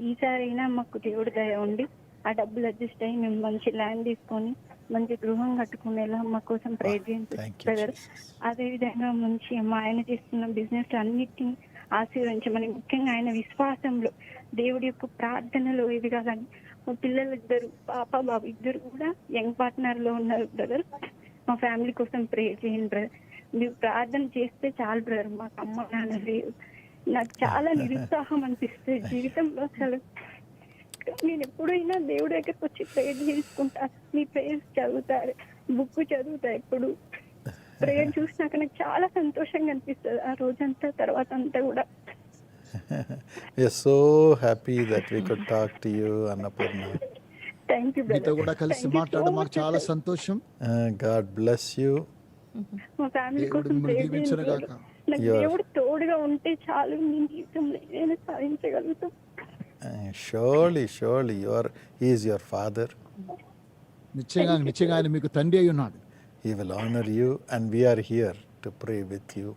ఈసారి అయినా మాకు దేవుడి దయ ఉండి ఆ డబ్బులు అడ్జస్ట్ అయ్యి మేము మంచి ల్యాండ్ తీసుకొని మంచి గృహం కట్టుకునేలా మా కోసం ప్రేర్ చేయండి బ్రదర్. అదేవిధంగా మంచి మా ఆయన చేస్తున్న బిజినెస్ అన్నిటిని ఆశీర్వదించమని, ముఖ్యంగా ఆయన విశ్వాసంలో దేవుడి యొక్క ప్రార్థనలో ఎదగాలని. మా పిల్లలు ఇద్దరు, పాప బాబు ఇద్దరు కూడా యంగ్ పార్ట్నర్ లో ఉన్నారు బ్రదర్. మా ఫ్యామిలీ కోసం ప్రేర్ చేయండి బ్రదర్. మీరు ప్రార్థన చేస్తే చాలు బ్రదర్. మాకు అమ్మ నాన్న లేరు. నాకు చాలా నిరుత్సాహం అనిపిస్తుంది జీవితంలో. అసలు నేను ఎప్పుడైనా దేవుడి దగ్గరకు వచ్చి ప్రేయర్ చేసుకుంటా, మీ ప్రేయర్స్ చదువుతారు, బుక్ చదువుతా. ఎప్పుడు ప్రేయర్ చూసినాక నాకు చాలా సంతోషంగా అనిపిస్తుంది ఆ రోజంతా, తర్వాత అంతా కూడా. We are so happy that we could talk to you, Annapurna. Thank you మీతో బ్రదర్. కూడా కలిసి మాట్లాడడం మాకు చాలా సంతోషం. God bless you. మా ఫ్యామిలీ దేవుడు కోసం మిమ్మల్ని ప్రేయర్ దీవించును చేయండి. గాక. నాకు దేవుడు తోడుగా ఉంటే చాలు, నేను జీవితంలో ఏదైనా సాధించగలుగుతాం. Surely he is your father. నిశ్చయంగా ఆయన మీకు తండ్రి అయి ఉన్నాడు. He will honor you and we are here to pray with you.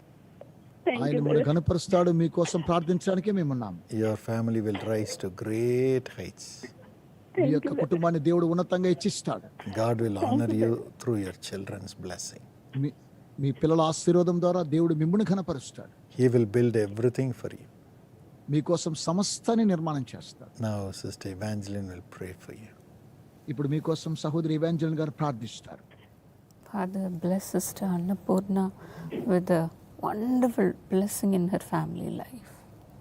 ఆయన మిమ్మల్ని ఘనపరుస్తాడు, మీకోసం ప్రార్థించడానికే మేము ఉన్నాము. Your family will rise to great heights. మీ యొక్క కుటుంబాన్ని దేవుడు ఉన్నతంగా ఇచ్చిస్తాడు. God will honor you through your children's blessing. మీ పిల్లల ఆశీర్వాదం ద్వారా దేవుడు మిమ్మల్ని ఘనపరుస్తాడు. He will build everything for you. మీకోసం సమస్తాన్ని నిర్మాణం చేస్తాడు. Now Sister Evangeline will pray for you. ఇప్పుడు మీకోసం సహోదరి ఎవాంజలిన్ గారు ప్రార్థిస్తారు. Father, bless Sister Annapurna with a wonderful blessing in her family life.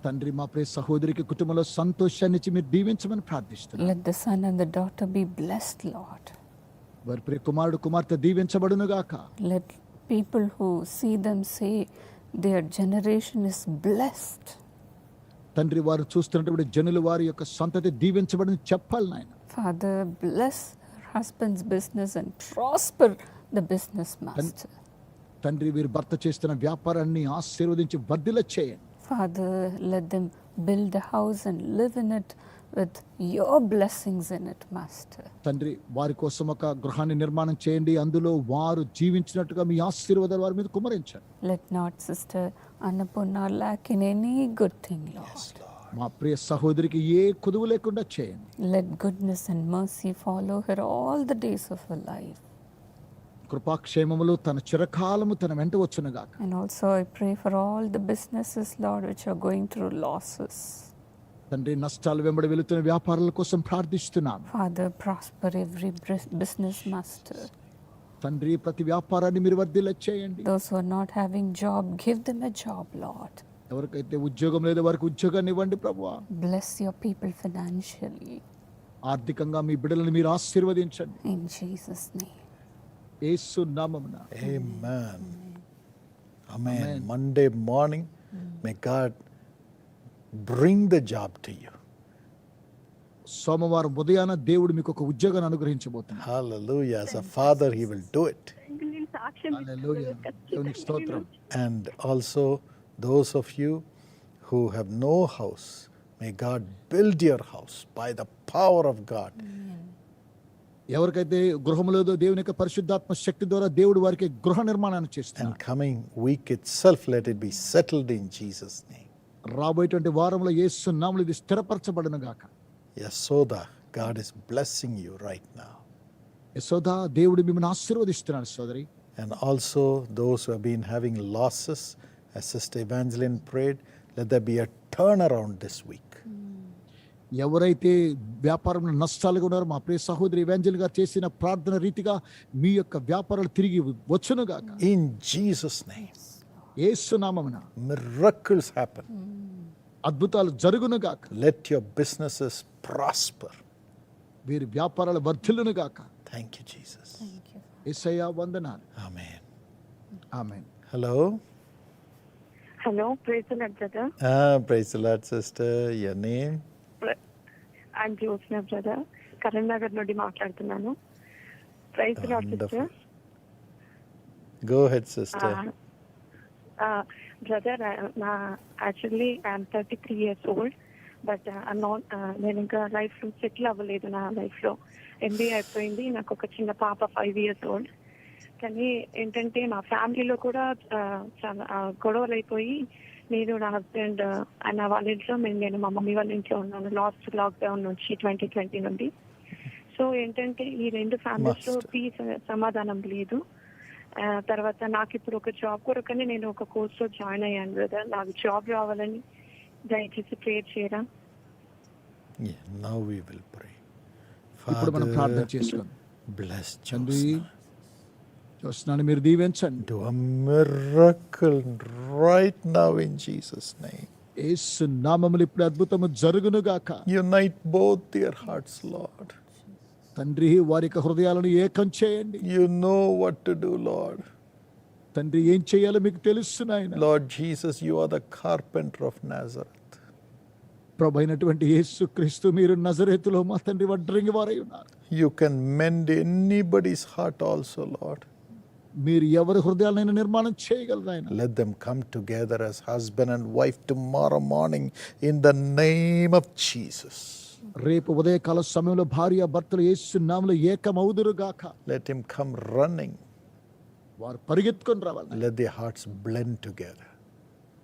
తండ్రి, మా ప్రియ సహోదరికి కుటుంబంలో సంతోషాన్ని ఇచ్చి మీరు దీవించమని ప్రార్థిస్తున్నారు. Let the son and the daughter be blessed, Lord. వారి ప్రియ కుమారుడు కుమార్తె దీవించబడును గాక. Let people who see them say their generation is blessed. తండ్రి, వారు చూస్తున్నటువంటి జనులు వారి యొక్క సంతతి దీవించబడని చెప్పాలి నాయన. Father, bless her husband's business and prosper the business master. తండ్రి, వీరు భర్త చేస్తున్న వ్యాపారాన్ని ఆశీర్వదించి వర్ధిల్ల చేయండి. Father, let them build a house and live in it with your blessings in it, Master. తండ్రి, వారి కోసం ఒక గృహాన్ని నిర్మాణం చేయండి, అందులో వారు జీవించినట్టుగా మీ ఆశీర్వాదాలు వారి మీద కుమ్మరించండి. Let not Sister Annapurna lack in any good thing, Lord. మా ప్రియ సహోదరికి ఏ కుదువు లేకుండా చేయండి. Let goodness and mercy follow her all the days of her life. కృపాక్షేమములు తన చిరకాలము తన వెంట వచ్చును గాక. And also I pray for all the businesses, Lord, which are going through losses. తండ్రి, నష్టాలు వెంబడి వెళుతున్న వ్యాపారాల కోసం ప్రార్థిస్తున్నాను. Father, prosper every business master. తండ్రి, ప్రతి వ్యాపారాన్ని మీరు వర్ధిల్ల చేయండి. Those who are not having job, give them a job, Lord. ఎవరికైతే ఉద్యోగం లేదో వారికి ఉద్యోగాన్ని ఇవ్వండి ప్రభువా. Bless your people financially. ఆర్థికంగా మీ బిడ్డలను మీరు ఆశీర్వదించండి. In Jesus' name. యేసు నామమున. Amen. Amen. Monday morning, may God bring the job to you. సోమవారం ఉదయాన దేవుడు మీకు ఒక ఉద్యోగాన్ని అనుగ్రహించబోతున్నాడు. Hallelujah. As a father, he will do it. నేను సాక్ష్యం హల్లెలూయా. దేవునికి స్తోత్రం. And also, those of you who have no house, may God build your house by the power of God. ఎవరికైతే గృహం లేదో దేవుని యొక్క పరిశుద్ధాత్మ శక్తి ద్వారా దేవుడు వారికి గృహ నిర్మాణాన్ని చేస్తాడు. And coming week itself, let it be settled in Jesus' name. రాబోయేటువంటి వారంలో యేసు నామములో ఇది స్థిరపరచబడును గాక. Yasoda, God is blessing you right now. Yashoda, దేవుడు మిమ్మల్ని ఆశీర్వదిస్తున్నాడు సోదరి. And also those who have been having losses, as Sister Evangeline prayed, let there be a turnaround this week. ఎవరైతే వ్యాపారంలో నష్టాలుగా ఉన్నారో మా ప్రియ సహోదరి ఎవాంజెలిన్ గారు చేసిన ప్రార్థన రీతిగా మీ యొక్క వ్యాపారాలు తిరిగి వచ్చును గాక. In Jesus' name. యేసు నామమున Miracles happen. అద్భుతాలు జరుగును గాక. Let your businesses prosper. వీరి వ్యాపారాలు వర్ధిల్లును గాక. Thank you, Jesus. యేసయ్యా వందనాలు. Amen. Amen. Hello. Hello, praise the Lord brother. Praise the Lord, sister. Your name? I am Jyotsna brother, Karimnagar నుండి మాట్లాడుతున్నాను. Praise the Lord Wonderful. Sister. Go ahead, sister. Brother, నా actually I am 33 years old, but నేను ఇంకా లైఫ్లో settle అవ్వలేదు. నా లైఫ్లో MBA అయిపోయింది. నాకు ఒక చిన్న పాప 5 years old. కానీ ఏంటంటే మా ఫ్యామిలీలో కూడా చాలా గొడవలు అయిపోయి నేను నా హస్బెండ్ నా వాళ్ళ ఇంట్లో నేను మా మమ్మీ వాళ్ళ ఇంట్లో ఉన్నాను లాస్ట్ లాక్డౌన్ నుంచి 2020 నుండి. సో ఏంటంటే ఈ రెండు ఫ్యామిలీస్ లో పీస్ సమాధానం లేదు. తర్వాత నాకు ఇప్పుడు ఒక జాబ్ కొరకని నేను ఒక కోర్స్ లో జాయిన్ అయ్యాను బ్రదర్. నాకు జాబ్ రావాలని దయచేసి ప్రేయర్ చేయరా? Now we will pray. ఇప్పుడు మనం ప్రార్థన Father, చేసుకుందాం. bless తండ్రి Joseph. చూస్తున్నాను, మీరు దీవించండి. Do a miracle right now in Jesus' name. యేసు నామములో ఇప్పుడు అద్భుతము జరుగును గాక. Unite both their hearts, Lord. తండ్రి వారి యొక్క హృదయాలను ఏకం చేయండి. You know what to do, Lord. తండ్రి ఏం చేయాలో మీకు తెలుసు నాయన. Lord Jesus, you are the carpenter of Nazareth. ప్రభు అయినటువంటి యేసు క్రీస్తు, మీరు నజరేతులో మా తండ్రి వడ్రంగి వారై ఉన్నారు. You can mend anybody's heart also, Lord. మీరు ఎవరి హృదయాలైనా నిర్మాణం చేయగలరు ఆయన. Let them come together as husband and wife tomorrow morning in the name of Jesus. రేపు ఉదయకాల సమయంలో భార్య భర్తలు యేసు నామములో ఏకమవుదురు గాక. Let him come running. వారు పరిగెత్తుకొని రావాలి. Let their hearts blend together.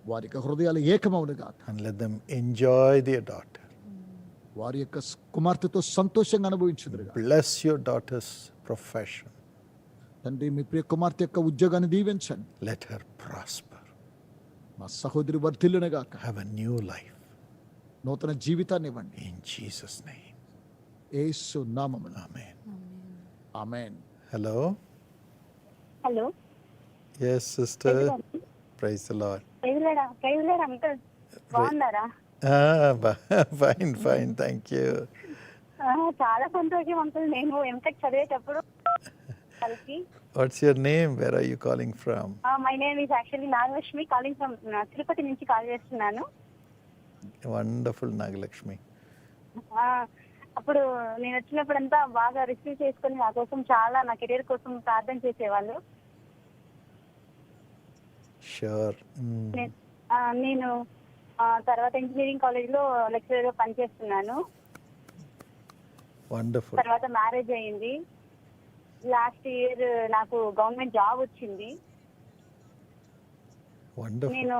వారి యొక్క హృదయాలు ఏకమవును గాక. And let them enjoy their daughter. వారి యొక్క కుమార్తెతో సంతోషంగా అనుభవించుదురు. Bless your daughter's profession. తండ్రి మీ ప్రియ కుమార్తె యొక్క ఉద్యోగాన్ని దీవించండి. Let her prosper. మా సహోదరి వర్ధిల్లును గాక. Have a new life. నూతన జీవితాన్ని ఇవ్వండి. In Jesus' name. యేసు నామమున. Amen. Amen. Hello. Hello, Yes, sister. Praise the Lord. Uncle బాగున్నారా? Fine. Thank you. చాలా సంతోషం అంకుల్. నేను ఎంటెక్ చదివేటప్పుడు కలిసి. What's your name? Where are you calling from? My name is actually Nagalakshmi, calling from Tirupati నుంచి call చేస్తున్నాను. Wonderful, Nagalakshmi. అప్పుడు నేను వచ్చినప్పుడంతా బాగా రిసీవ్ చేసుకుని నా కోసం చాలా, నా కెరీర్ కోసం ప్రార్థన చేసేవాళ్ళు. Sure. నేను తర్వాత ఇంజనీరింగ్ కాలేజ్ లో లెక్చరర్ గా పనిచేస్తున్నాను. Wonderful. తర్వాత మ్యారేజ్ అయ్యింది. లాస్ట్ ఇయర్ నాకు గవర్నమెంట్ జాబ్ వచ్చింది. Wonderful. నేను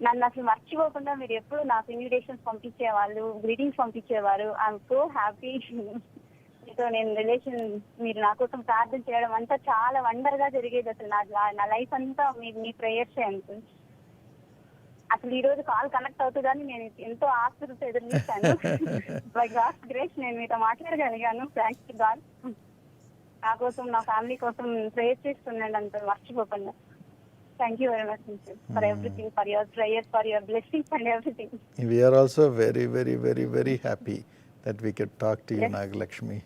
నన్ను అసలు మర్చిపోకుండా మీరు ఎప్పుడు నాకు ఇన్విటేషన్స్ పంపించేవాళ్ళు, గ్రీటింగ్స్ పంపించేవారు. I am so happy. మీతో నేను రిలేషన్, మీరు నా కోసం ప్రార్థన చేయడం అంతా చాలా వండర్ గా జరిగేది. అసలు నా లైఫ్ అంతా మీ ప్రేయర్సే అనుకుంది. అసలు ఈ రోజు కాల్ కనెక్ట్ అవుతుందని నేను ఎంతో ఆశతో ఎదురు చూశాను. బై గాడ్స్ గ్రేస్ నేను మీతో మాట్లాడగలిగాను. Thanks to God. నా కోసం, నా ఫ్యామిలీ కోసం ప్రేయర్ చేస్తున్నాను అంత మర్చిపోకుండా. Thank you very much for everything, for your prayers, for your blessings and everything. We are also very happy that we could talk to you, yes. Nagalakshmi.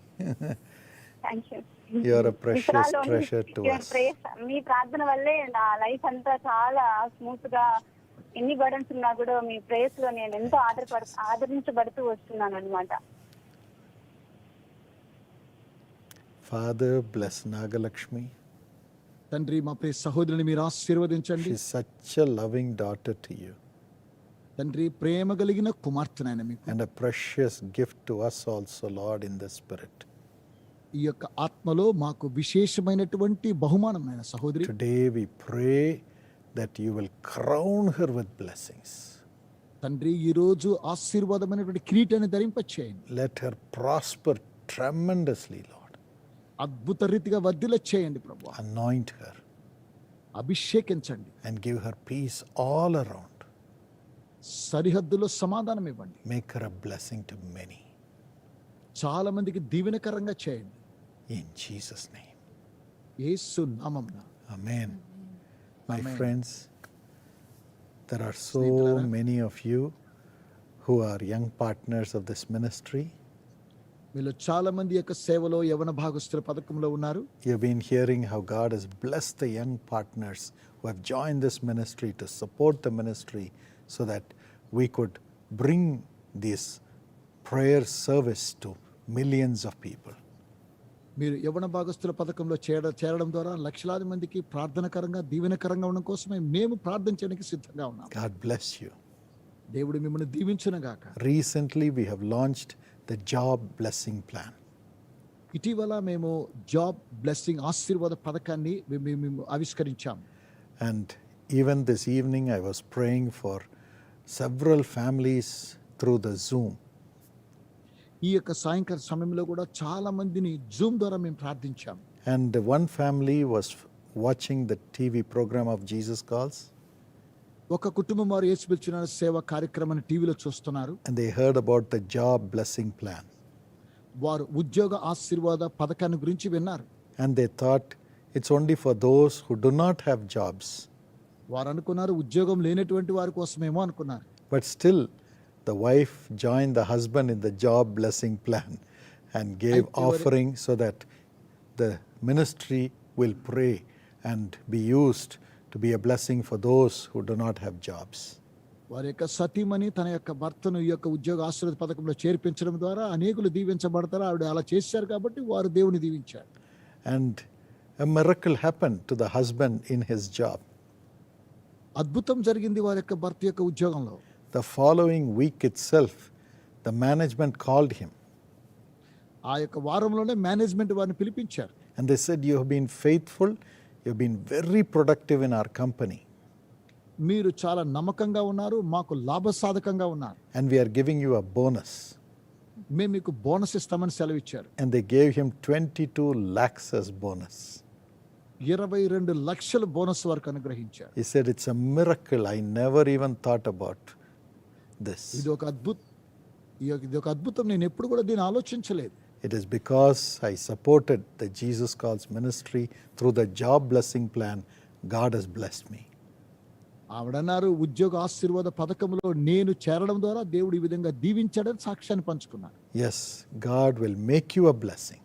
Thank you. You are a precious treasure to us. మీ ప్రార్థన వల్లే నా life అంతా చాలా smooth గా, ఎన్ని burdens ఉన్నా కూడా మీ prayers లో నేను ఎంతో ఆదరించబడుతూ వస్తున్నాను అన్నమాట. Father, bless Nagalakshmi. తండ్రి మా ప్రియ సహోదరుని మీరు ఆశీర్వదించండి. She is such a loving daughter to you. తండ్రి ప్రేమ కలిగిన కుమార్తెనైన మీకు. And a precious gift to us also, Lord, in the spirit. ఈ యొక్క ఆత్మలో మాకు విశేషమైనటువంటి బహుమానమైన సహోదరి. Today we pray that you will crown her with blessings. తండ్రి ఈ రోజు ఆశీర్వాదమైనటువంటి కిరీటాన్ని ధరింపచేయండి. Let her prosper tremendously, Lord. అద్భుత రీతిగా వర్ధిల్ల చేయండి ప్రభువా. Anoint her. అభిషేకించండి. And give her peace all around. సరిహద్దులో సమాధానం ఇవ్వండి. Make her a blessing to many. చాలా మందికి దీవెనకరంగా చేయండి. In Jesus' name. యేసు నామమున. Amen. My Amen. friends, there are so many of you who are young partners of this ministry. మీలో చాలా మంది యొక్క సేవలో యవన భాగస్తుల పథకంలో ఉన్నారు. You've been hearing how God has blessed the young partners who have joined this ministry to support the ministry so that we could bring this prayer service to millions of people. మీరు యవన భాగస్తుల పథకంలో చేరడం ద్వారా లక్షలాది మందికి ప్రార్థనకరంగా, దీవెనకరంగా ఉండడం కోసమే మేము ప్రార్థన చేయడానికి సిద్ధంగా ఉన్నాం. God bless you. దేవుడు మిమ్మల్ని దీవించును గాక. Recently we have launched the job blessing plan. ఇటీవల మేము జాబ్ బ్లెస్సింగ్ ఆశీర్వాద పథకాన్ని మేము ఆవిష్కరించాం. And even this evening, I was praying for several families through the Zoom. ఈ యొక్క సాయంకాల సమయంలో కూడా చాలా మందిని జూమ్ ద్వారా మేము ప్రార్థించాం. And one family was watching the TV program of Jesus Calls. ఒక కుటుంబం వారు యేసు పిలుచున్న సేవ కార్యక్రమాన్ని టీవీలో చూస్తున్నారు. And they heard about the job blessing plan. వారు ఉద్యోగ ఆశీర్వాద పథకాన్ని గురించి విన్నారు. And they thought it's only for those who do not have jobs. వారు అనుకున్నారు ఉద్యోగం లేనటువంటి వారి కోసమేమో అనుకున్నారు. But still, the wife joined the husband in the job blessing plan and gave offering so that the ministry will pray and be used to be a blessing for those who do not have jobs. వారి యొక్క సతీమణి తన యొక్క భర్తను ఈ యొక్క ఉద్యోగ ఆశీర్వాద పథకంలో చేర్పించడం ద్వారా అనేకులు దీవించబడతారు. ఆవిడ అలా చేశారు కాబట్టి వారు దేవుని దీవించారు. And a miracle happened to the husband in his job. అద్భుతం జరిగింది వారి యొక్క భర్త యొక్క ఉద్యోగంలో. The following week itself, the management called him. ఆ యొక్క వారంలోనే మేనేజ్మెంట్ వారిని పిలిపించారు. And they said, you have been faithful, you have been very productive in our company. మీరు చాలా నమ్మకంగా ఉన్నారు, మాకు లాభసాధకంగా ఉన్నారు. And we are giving you a bonus. మేము మీకు బోనస్ ఇస్తామని సెలవిచ్చారు. And they gave him 22 lakhs as bonus. 22 లక్షల బోనస్ వరకు అనుగ్రహించారు. He said, it's a miracle. I never even thought about this. ఇది ఒక అద్భుతం, నేను ఎప్పుడు కూడా దీన్ని ఆలోచించలేదు. It is because I supported the Jesus Calls ministry through the job blessing plan, God has blessed me. ఆవిడన్నారు ఉద్యోగ ఆశీర్వాద పథకంలో నేను చేరడం ద్వారా దేవుడు ఈ విధంగా దీవించాడని సాక్ష్యాన్ని పంచుకున్నారు. Yes, God will make you a blessing.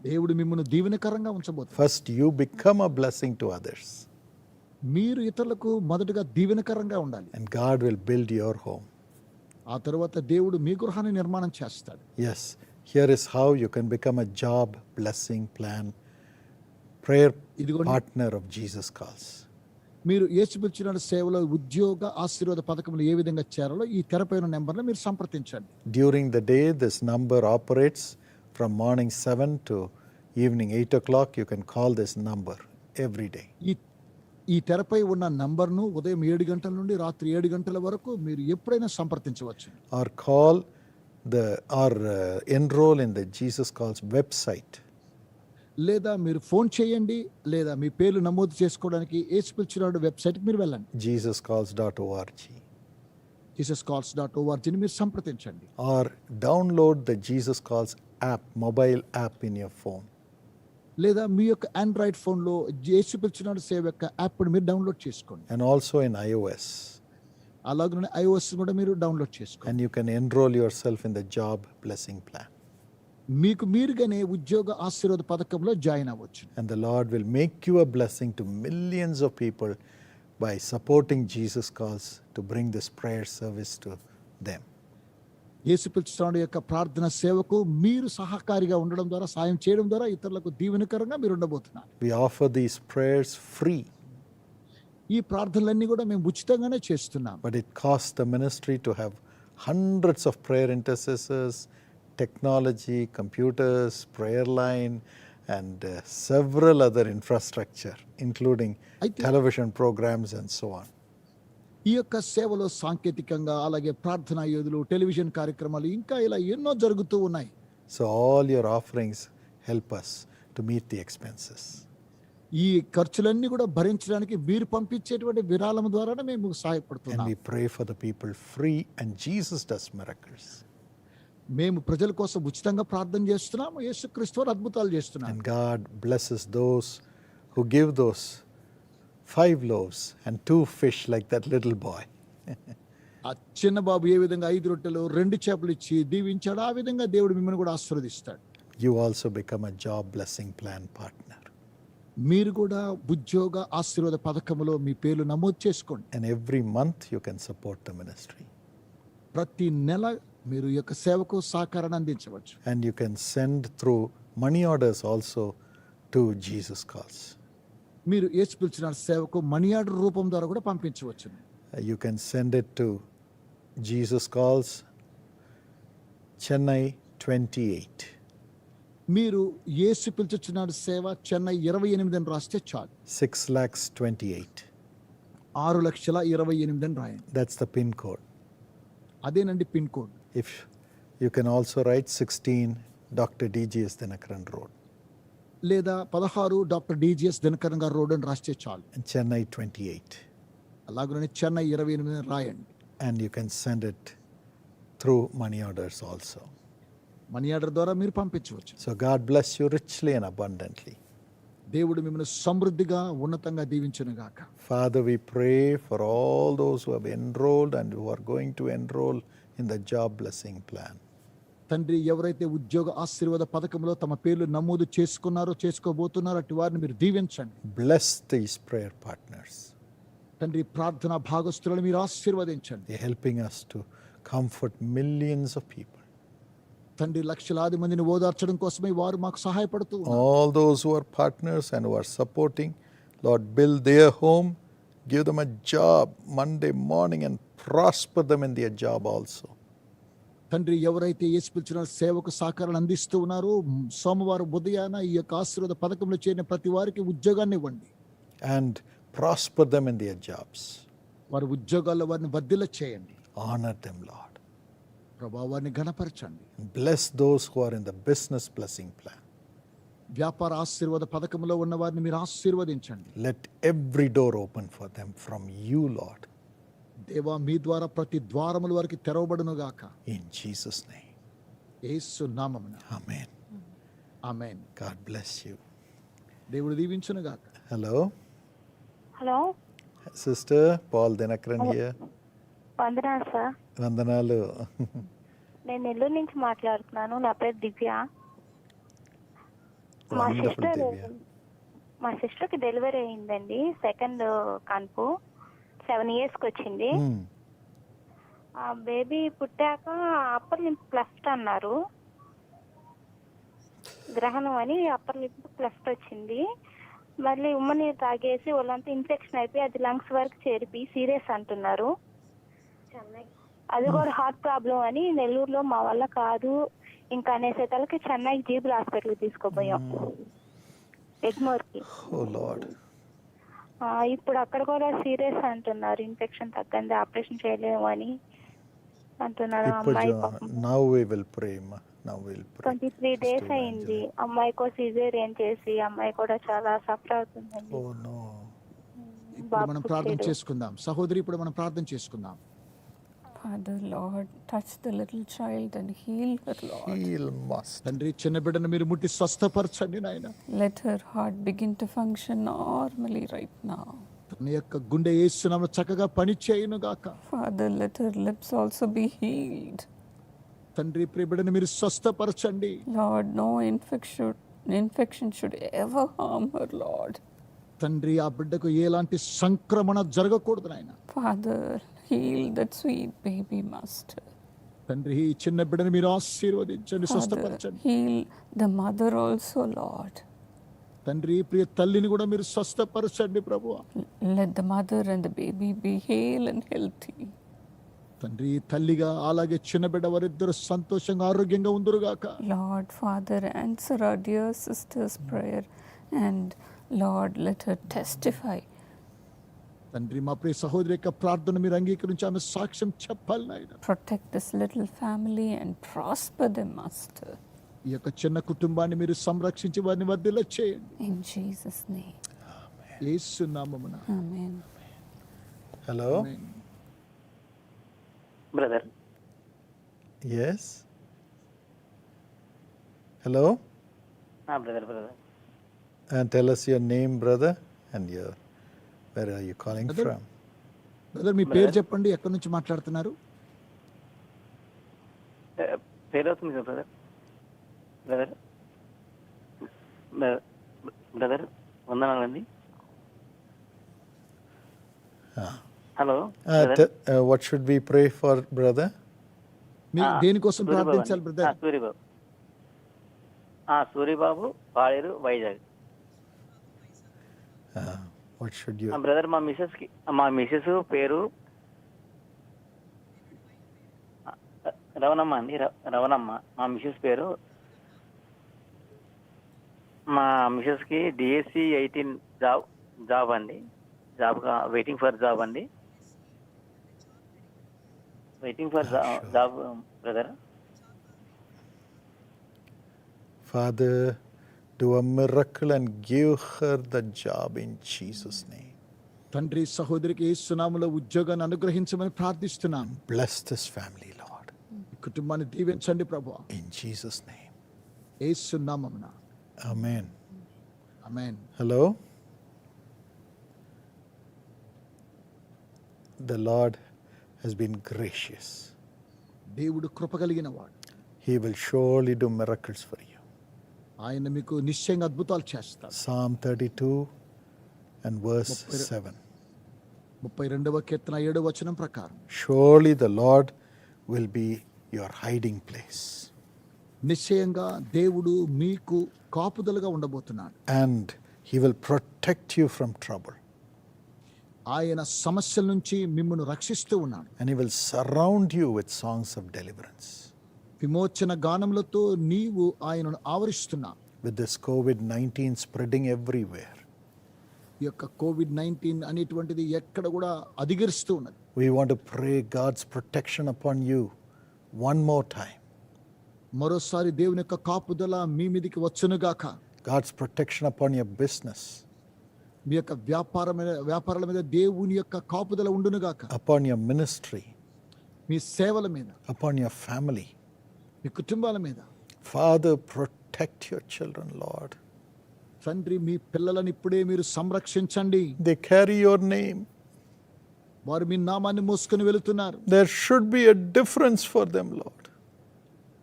దేవుడు మిమ్మల్ని దీవెనకరంగా ఉంచబోతున్నాడు. First, you become a blessing to others. మీరు ఇతరులకు మొదటగా దీవెనకరంగా ఉండాలి. And God will build your home. ఆ తర్వాత దేవుడు మీ గృహాన్ని నిర్మాణం చేస్తాడు. Yes, here is how you can become a job blessing plan prayer partner of Jesus Calls. మీరు యేసు పిలుచున్న సేవలో ఉద్యోగ ఆశీర్వాద పథకంలో ఏ విధంగా చేరాలో ఈ తెరపైన నెంబర్లో మీరు సంప్రదించండి. During the day, this number operates from morning 7 to evening 8 o'clock. You can call this number every day. ఈ తెరపై ఉన్న నంబర్ను ఉదయం 7 గంటల నుండి రాత్రి 7 గంటల వరకు మీరు ఎప్పుడైనా సంప్రదించవచ్చు. Or enroll in the Jesus Calls website. లేదా మీరు ఫోన్ చేయండి, లేదా మీ పేర్లు నమోదు చేసుకోవడానికి యేసు పిలుచున్న వెబ్సైట్కి మీరు వెళ్ళండి. jesuscalls.org. jesuscalls.org ని మీరు సంప్రదించండి. Or download the Jesus Calls app, mobile app in your phone. లేదా మీ యొక్క ఆండ్రాయిడ్ ఫోన్లో యేసు పిలుచున్న సేవ యొక్క యాప్ని మీరు డౌన్లోడ్ చేసుకోండి. And also in iOS. అలాగే iOS కూడా మీరు డౌన్లోడ్ చేసుకోండి. And you can enroll yourself in the job blessing plan. మీకు మీరుగానే ఉద్యోగ ఆశీర్వాద పథకంలో జాయిన్ అవ్వచ్చు. And the Lord will make you a blessing to millions of people by supporting Jesus Calls to bring this prayer service to them. యేసు పిలుచున్న యొక్క ప్రార్థన సేవకు మీరు సహకారిగా ఉండడం ద్వారా, సాయం చేయడం ద్వారా ఇతరులకు దీవెనకరంగా మీరు ఉండబోతున్నారు. We offer these prayers free. ఈ ప్రార్థనలన్నీ కూడా మేము ఉచితంగానే చేస్తున్నాం. But it costs the ministry to have hundreds of prayer intercessors, technology, computers, prayer line, and several other infrastructure, including television programs and so on. ఈ యొక్క సేవలో సాంకేతికంగా అలాగే ప్రార్థనా యోధులు, టెలివిజన్ కార్యక్రమాలు ఇంకా ఇలా ఎన్నో జరుగుతూ ఉన్నాయి. So all your offerings help us to meet the expenses. ఈ ఖర్చులన్నీ కూడా భరించడానికి మీరు పంపించేటువంటి విరాళం ద్వారానే మేము సహాయపడుతున్నాం. And we pray for the people free, and Jesus does miracles. మేము ప్రజల కోసం ఉచితంగా ప్రార్థన చేస్తున్నాము, యేసుక్రీస్తు వారు అద్భుతాలు చేస్తున్నారు. And God blesses those who give those 5 loaves and 2 fish like that little boy. ఆ చిన్న బాబు ఏ విధంగా 5 రొట్టెలు 2 చేపలు ఇచ్చి దీవించాడు, ఆ విధంగా దేవుడు మిమ్మల్ని కూడా ఆశీర్వదిస్తాడు. You also become a job blessing plan partner. మీరు కూడా ఉద్యోగ ఆశీర్వాద పథకంలో మీ పేర్లు నమోదు చేసుకోండి. And every month you can support the ministry. ప్రతి నెల మీరు ఈ యొక్క సేవకు సహకారాన్ని అందించవచ్చు. And you can send through money orders also to Jesus Calls. మీరు యేసు పిలుచున్న సేవకు మనీ ఆర్డర్ రూపం ద్వారా కూడా పంపించవచ్చు. You can send it to Jesus Calls, Chennai 28. మీరు యేసు పిలుచుచున్నాడు సేవ చెన్నై 28 అని రాస్తే చాలు. 6,28,000. 6,28,000 అని రాయండి. That's the pin code. అదేనండి pin code. If you can also write 16 Dr. DGS Dinakaran Road. లేదా 16 డాక్టర్ డిజిఎస్ దినకరన్ గారు రోడ్ అని రాస్తే చాలు. And Chennai 28. అలాగనే చెన్నై 28 అని రాయండి. And you can send it through money orders also. Money order ద్వారా మీరు పంపించవచ్చు. So God bless you richly and abundantly. దేవుడు మిమ్మల్ని సమృద్ధిగా ఉన్నతంగా దీవించును గాక. Father, we pray for all those who have enrolled and who are going to enroll in the job blessing plan. తండ్రి, ఎవరైతే ఉద్యోగ ఆశీర్వాద పథకంలో తమ పేర్లు నమోదు చేసుకున్నారో చేసుకోబోతున్నారో అటు వారిని మీరు దీవించండి. Bless these prayer partners. తండ్రి, ప్రార్థన భాగస్తులను మీరు ఆశీర్వదించండి. They're helping us to comfort millions of people. తండ్రి, లక్షలాది మందిని ఓదార్చడం కోసమే వారు మాకు సహాయపడుతూ ఉన్నారు. All those who are partners and who are supporting, Lord, build their home, give them a job Monday morning and prosper them in their job also. తండ్రి, ఎవరైతే యేసు పిలిచిన సేవకు సహకారాన్ని అందిస్తూ ఉన్నారో సోమవారం ఉదయాన ఈ యొక్క ఆశీర్వాద పథకంలో చేరిన ప్రతి వారికి ఉద్యోగాన్ని ఇవ్వండి. And prosper them in their jobs. వారి ఉద్యోగాల్లో వారిని వర్ధిల్ల చేయండి. Honor them, Lord. ప్రభువా, వారిని ఘనపరచండి. Bless those who are in the business blessing plan. వ్యాపార ఆశీర్వాద పథకంలో ఉన్న వారిని మీరు ఆశీర్వదించండి. Let every door open for them from you, Lord. దేవా, మీ ద్వారా ప్రతి ద్వారముల వారికి తెరవబడును గాక. In Jesus' name. యేసు నామమున. Amen. Amen. God bless you. దేవుడు దీవించును గాక. Hello. Hello, Sister Paul Dinakaran here. వందనాలు సార్. వందనాలు. నేను నెల్లూరు నుంచి మాట్లాడుతున్నాను. నా పేరు దివ్య. మా Wonderful, సిస్టర్ Divya. మా సిస్టర్కి డెలివరీ అయిందండి. సెకండ్ కన్పు 7 yearsకి వచ్చింది. Hmm. ఆ బేబీ పుట్టాక అప్పర్ లింప్ ప్లస్ట్ అన్నారు. గ్రహణం అని అప్పర్ లింప్ ప్లస్ట్ వచ్చింది. మళ్ళీ ఉమ్మ నీరు తాగేసి వాళ్ళంతా ఇన్ఫెక్షన్ అయిపోయి అది లంగ్స్ వరకు చేరిపి సీరియస్ అంటున్నారు. అది కూడా హార్ట్ ప్రాబ్లం అని నెల్లూరులో మా వల్ల కాదు ఇంకా అనేసేతలకి చెన్నై జీబుల్ హాస్పిటల్కి తీసుకుపోయాం, ఎగ్మోర్కి. Oh Lord. ఇప్పుడు అక్కడ కూడా సీరియస్ అంటున్నారు, ఇన్ఫెక్షన్ తగ్గంది, ఆపరేషన్ చేయలేము అని అంటున్నారు. అమ్మాయి Now we will pray, ma. Now we will pray. 23 days అయింది. అమ్మాయికో సిజేరియన్ చేసి అమ్మాయి కూడా చాలా సఫర్ అవుతుందండి. Oh no. ఇప్పుడు మనం ప్రార్థన చేసుకుందాం. సహోదరి, ఇప్పుడు మనం ప్రార్థన చేసుకుందాం. Father, Lord, touch the little child and heal her, Lord. Heal must. తండ్రి, చిన్న బిడ్డను మీరు ముట్టి స్వస్థపరచండి నాయన. Let her heart begin to function normally right now. తన యొక్క గుండె యేసునామములో చక్కగా పని చేయును గాక. Father, let her lips also be healed. తండ్రి, ప్రియ బిడ్డను మీరు స్వస్థపరచండి. Lord, no infection should ever harm her, Lord. తండ్రి, ఆ బిడ్డకు ఎలాంటి సంక్రమణ జరగకూడదు నాయన. Father, heal that sweet baby master. తండ్రి, ఈ చిన్న బిడ్డను మీరు ఆశీర్వదించండి, Father, స్వస్థపరచండి. heal the mother also, Lord. తండ్రి, ప్రియ తల్లిని కూడా మీరు స్వస్థపరచండి ప్రభువా. Let the mother and the baby be hale and healthy. తండ్రి, తల్లిగా అలాగే చిన్న బిడ్డ వారిద్దరు సంతోషంగా ఆరోగ్యంగా ఉందురుగాక. Lord, Father, answer our dear sister's prayer and Lord, let her testify. తండ్రి, మా ప్రియ సహోదరి యొక్క ప్రార్థన మీరు అంగీకరించి ఆమె సాక్ష్యం చెప్పాలి నాయన. Protect this little family and prosper them, Master. ఈ యొక్క చిన్న కుటుంబాన్ని మీరు సంరక్షించి వారిని వర్ధిల్ల చేయండి. In Jesus' name. యేసు నామమున. Amen. Hello. Amen. Brother. Yes. Hello. Brother. And tell us your name, brother, and where are you calling Brother. from? Brother, మీ పేరు చెప్పండి, ఎక్కడి నుంచి మాట్లాడుతున్నారు? పేరు అవుతుంది కదా బ్రదర్. బ్రదర్ వందనాలండి. Hello. What should we pray for, brother? మీ దేనికోసం ప్రార్థించాలి brother? Suribabu Paderu, Vizag. What should you? Brother, మా మిసెస్ పేరు రవణమ్మ అండి. రవణమ్మ మా మిసెస్ పేరు. మా మిసెస్కి డిఎస్సి 18 జాబ్ అండి. వెయిటింగ్ ఫర్ జాబ్ అండి. Waiting for job brother. Father, do a miracle and give her the job in Jesus' name. తండ్రి సహోదరికి యేసు నామములో ఉద్యోగాన్ని అనుగ్రహించమని ప్రార్థిస్తున్నాను. Bless this family, Lord. ఈ కుటుంబాన్ని దీవించండి ప్రభువా. In Jesus' name. యేసు నామమున. Amen. Amen. Hello? The Lord has been gracious. దేవుడు కృప కలిగిన వాడు. He will surely do miracles for you. ఆయన మీకు నిశ్చయంగా అద్భుతాలు చేస్తారు. Psalm 32 and verse 7. 32వ కీర్తన 7వ వచనం ప్రకారం Surely the Lord will be your hiding place. నిశ్చయంగా దేవుడు మీకు కాపుదలుగా ఉండబోతున్నాడు. And he will protect you from trouble. ఆయన సమస్యల నుంచి మిమ్మల్ని రక్షిస్తూ ఉన్నాడు. And he will surround you with songs of deliverance. విమోచన గానములతో నీవు ఆయనను ఆవరిస్తున్నావు. With this COVID-19 spreading everywhere, ఈ యొక్క కోవిడ్-19 అనేటువంటిది ఎక్కడ కూడా అధిగరిస్తూ ఉన్నది. we want to pray God's protection upon you one more time. మరోసారి దేవుని యొక్క కాపుదల మీ మీదకి వచ్చునుగాక. God's protection upon your business, మీ యొక్క వ్యాపారాల మీద దేవుని యొక్క కాపుదల ఉండునుగాక. upon your ministry, మీ సేవల మీద, upon your family. మీ కుటుంబాల మీద. Father, protect your children, Lord. తండ్రి మీ పిల్లలను ఇప్పుడే మీరు సంరక్షించండి. They carry your name. వారు మీ నామాన్ని మోసుకొని వెళుతున్నారు. There should be a difference for them, Lord.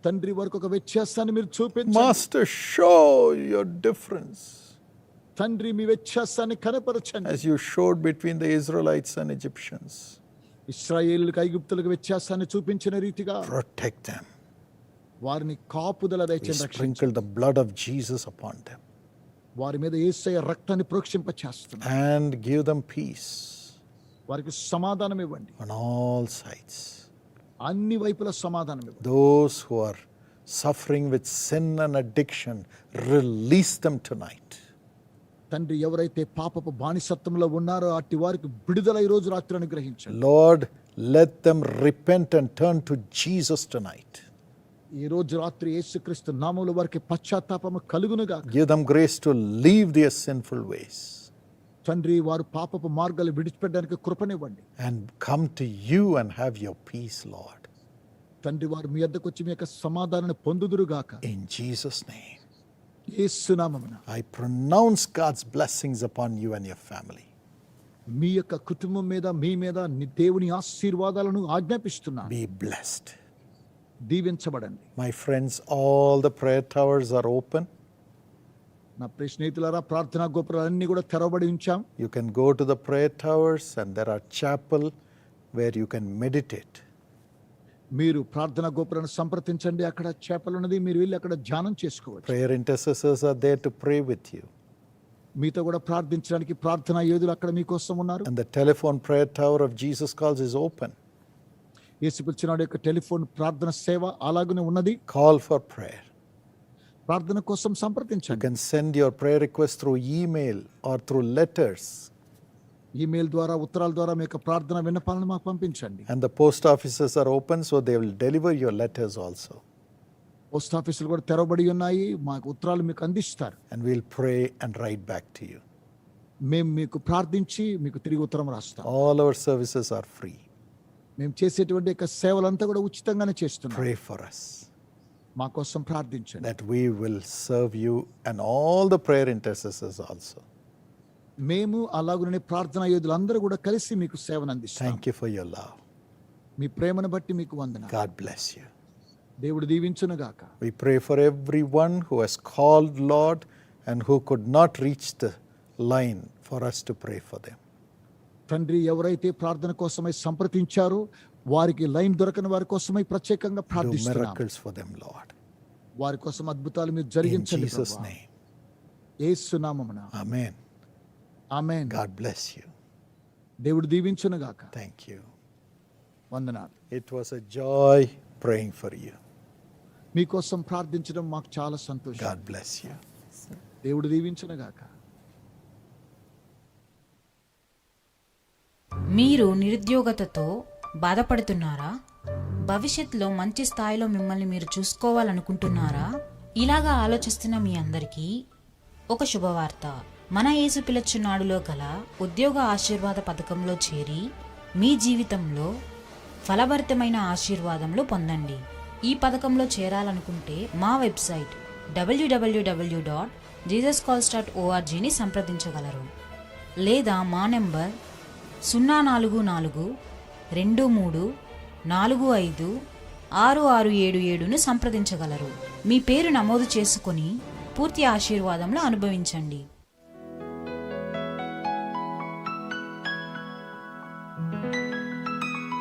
తండ్రి వారికి ఒక వ్యత్యాసాన్ని మీరు చూపించండి. Master, show your difference తండ్రి మీ వ్యత్యాసాన్ని కనపరచండి. as you showed between the Israelites and Egyptians. ఇశ్రాయేలులకు ఐగుప్తులకు వ్యత్యాసాన్ని చూపించిన రీతిగా Protect them. వారిని కాపుదల We దయచేసి రక్షించండి. sprinkle the blood of Jesus upon them వారి మీద యేసయ్య రక్తాన్ని ప్రోక్షింప చేస్తున్నారు. and give them peace వారికి సమాధానం ఇవ్వండి. on all sides. అన్ని వైపుల సమాధానం ఇవ్వండి. Those who are suffering with sin and addiction, release them tonight. తండ్రి ఎవరైతే పాపపు బానిసత్వంలో ఉన్నారో అట్టి వారికి విడుదల ఈ రోజు రాత్రి అనుగ్రహించండి. Lord, let them repent and turn to Jesus tonight. ఈ రోజు రాత్రి యేసుక్రీస్తు నామములో వారికి పశ్చాత్తాపము కలుగునుగా. Give them grace to leave their sinful ways తండ్రి వారు పాపపు మార్గాలు విడిచిపెట్టడానికి కృపనివ్వండి. and come to you and have your peace, Lord. తండ్రి వారు మీ యొద్దకు వచ్చి మీ యొక్క సమాధానాన్ని పొందుదురుగాక. In Jesus' name, యేసు నామమున I pronounce God's blessings upon you and your family. మీ యొక్క కుటుంబం మీద మీ మీద దేవుని ఆశీర్వాదాలను ఆజ్ఞాపిస్తున్నాను. Be blessed. దీవించబడండి. My friends, all the prayer towers are open. నా ప్రియ స్నేహితులారా, ప్రార్థనా గోపురాలన్నీ కూడా తెరవబడి ఉంచాం. You can go to the prayer towers and there are chapel where you can meditate. మీరు ప్రార్థనా గోపురాన్ని సంప్రదించండి. అక్కడ చేపలు ఉన్నది, మీరు వెళ్ళి అక్కడ ధ్యానం చేసుకోవచ్చు. Prayer intercessors are there to pray with you. మీతో కూడా ప్రార్థించడానికి ప్రార్థనా యోధులు అక్కడ మీకోసం ఉన్నారు. And the telephone prayer tower of Jesus Calls is open. యేసు పిలిచినాడు యొక్క టెలిఫోన్ ప్రార్థన సేవ అలాగనే ఉన్నది. Call for prayer. ప్రార్థన కోసం You సంప్రదించండి. can send your prayer request through email or through letters. Email ద్వారా, ఉత్తరాల ద్వారా మీ యొక్క ప్రార్థన విన్నపాలను మాకు పంపించండి. And the post offices are open, so they will deliver your letters also. Post ఆఫీసులు కూడా తెరవబడి ఉన్నాయి, మాకు ఉత్తరాలు మీకు అందిస్తారు. And we'll pray and write back to you. మేము మీకు ప్రార్థించి మీకు తిరిగి ఉత్తరం రాస్తాం. All our services are free. మేము చేసేటువంటి యొక్క సేవలంతా కూడా ఉచితంగానే చేస్తున్నాం. Pray for us మా కోసం ప్రార్థించండి. that we will serve you and all the prayer intercessors also. మేము అలాగునే ప్రార్థనా యోధులందరూ కూడా కలిసి మీకు సేవను అందిస్తాం. Thank you for your love. మీ ప్రేమను బట్టి మీకు వందనాలు. God bless you. దేవుడు దీవించును గాక. We pray for everyone who has called, Lord, and who could not reach the line for us to pray for them. తండ్రి, ఎవరైతే ప్రార్థన కోసమై సంప్రదించారో వారికి లైన్ దొరకని వారి కోసమై ప్రత్యేకంగా Do ప్రార్థిస్తున్నాం. miracles for them, Lord. వారి కోసం అద్భుతాలు మీరు In జరిగించండి Jesus' ప్రభువా. name. యేసు నామమున. Amen. Amen. God bless you. దేవుడు దీవించును గాక. Thank you. వందనాలు. It was a joy praying for you. మీకోసం ప్రార్థించడం మాకు చాలా సంతోషం. God bless you. దేవుడు దీవించునుగాక. మీరు నిరుద్యోగతతో బాధపడుతున్నారా? భవిష్యత్తులో మంచి స్థాయిలో మిమ్మల్ని మీరు చూసుకోవాలనుకుంటున్నారా? ఇలాగా ఆలోచిస్తున్న మీ అందరికీ ఒక శుభవార్త. మన యేసు పిలుచున్నాడులో గల ఉద్యోగ ఆశీర్వాద పథకంలో చేరి మీ జీవితంలో ఫలభరితమైన ఆశీర్వాదములు పొందండి. ఈ పథకంలో చేరాలనుకుంటే మా వెబ్సైట్ www.jesuscalls.orgని సంప్రదించగలరు. లేదా మా నెంబర్ 04423456677ను సంప్రదించగలరు. మీ పేరు నమోదు చేసుకొని పూర్తి ఆశీర్వాదంలో అనుభవించండి.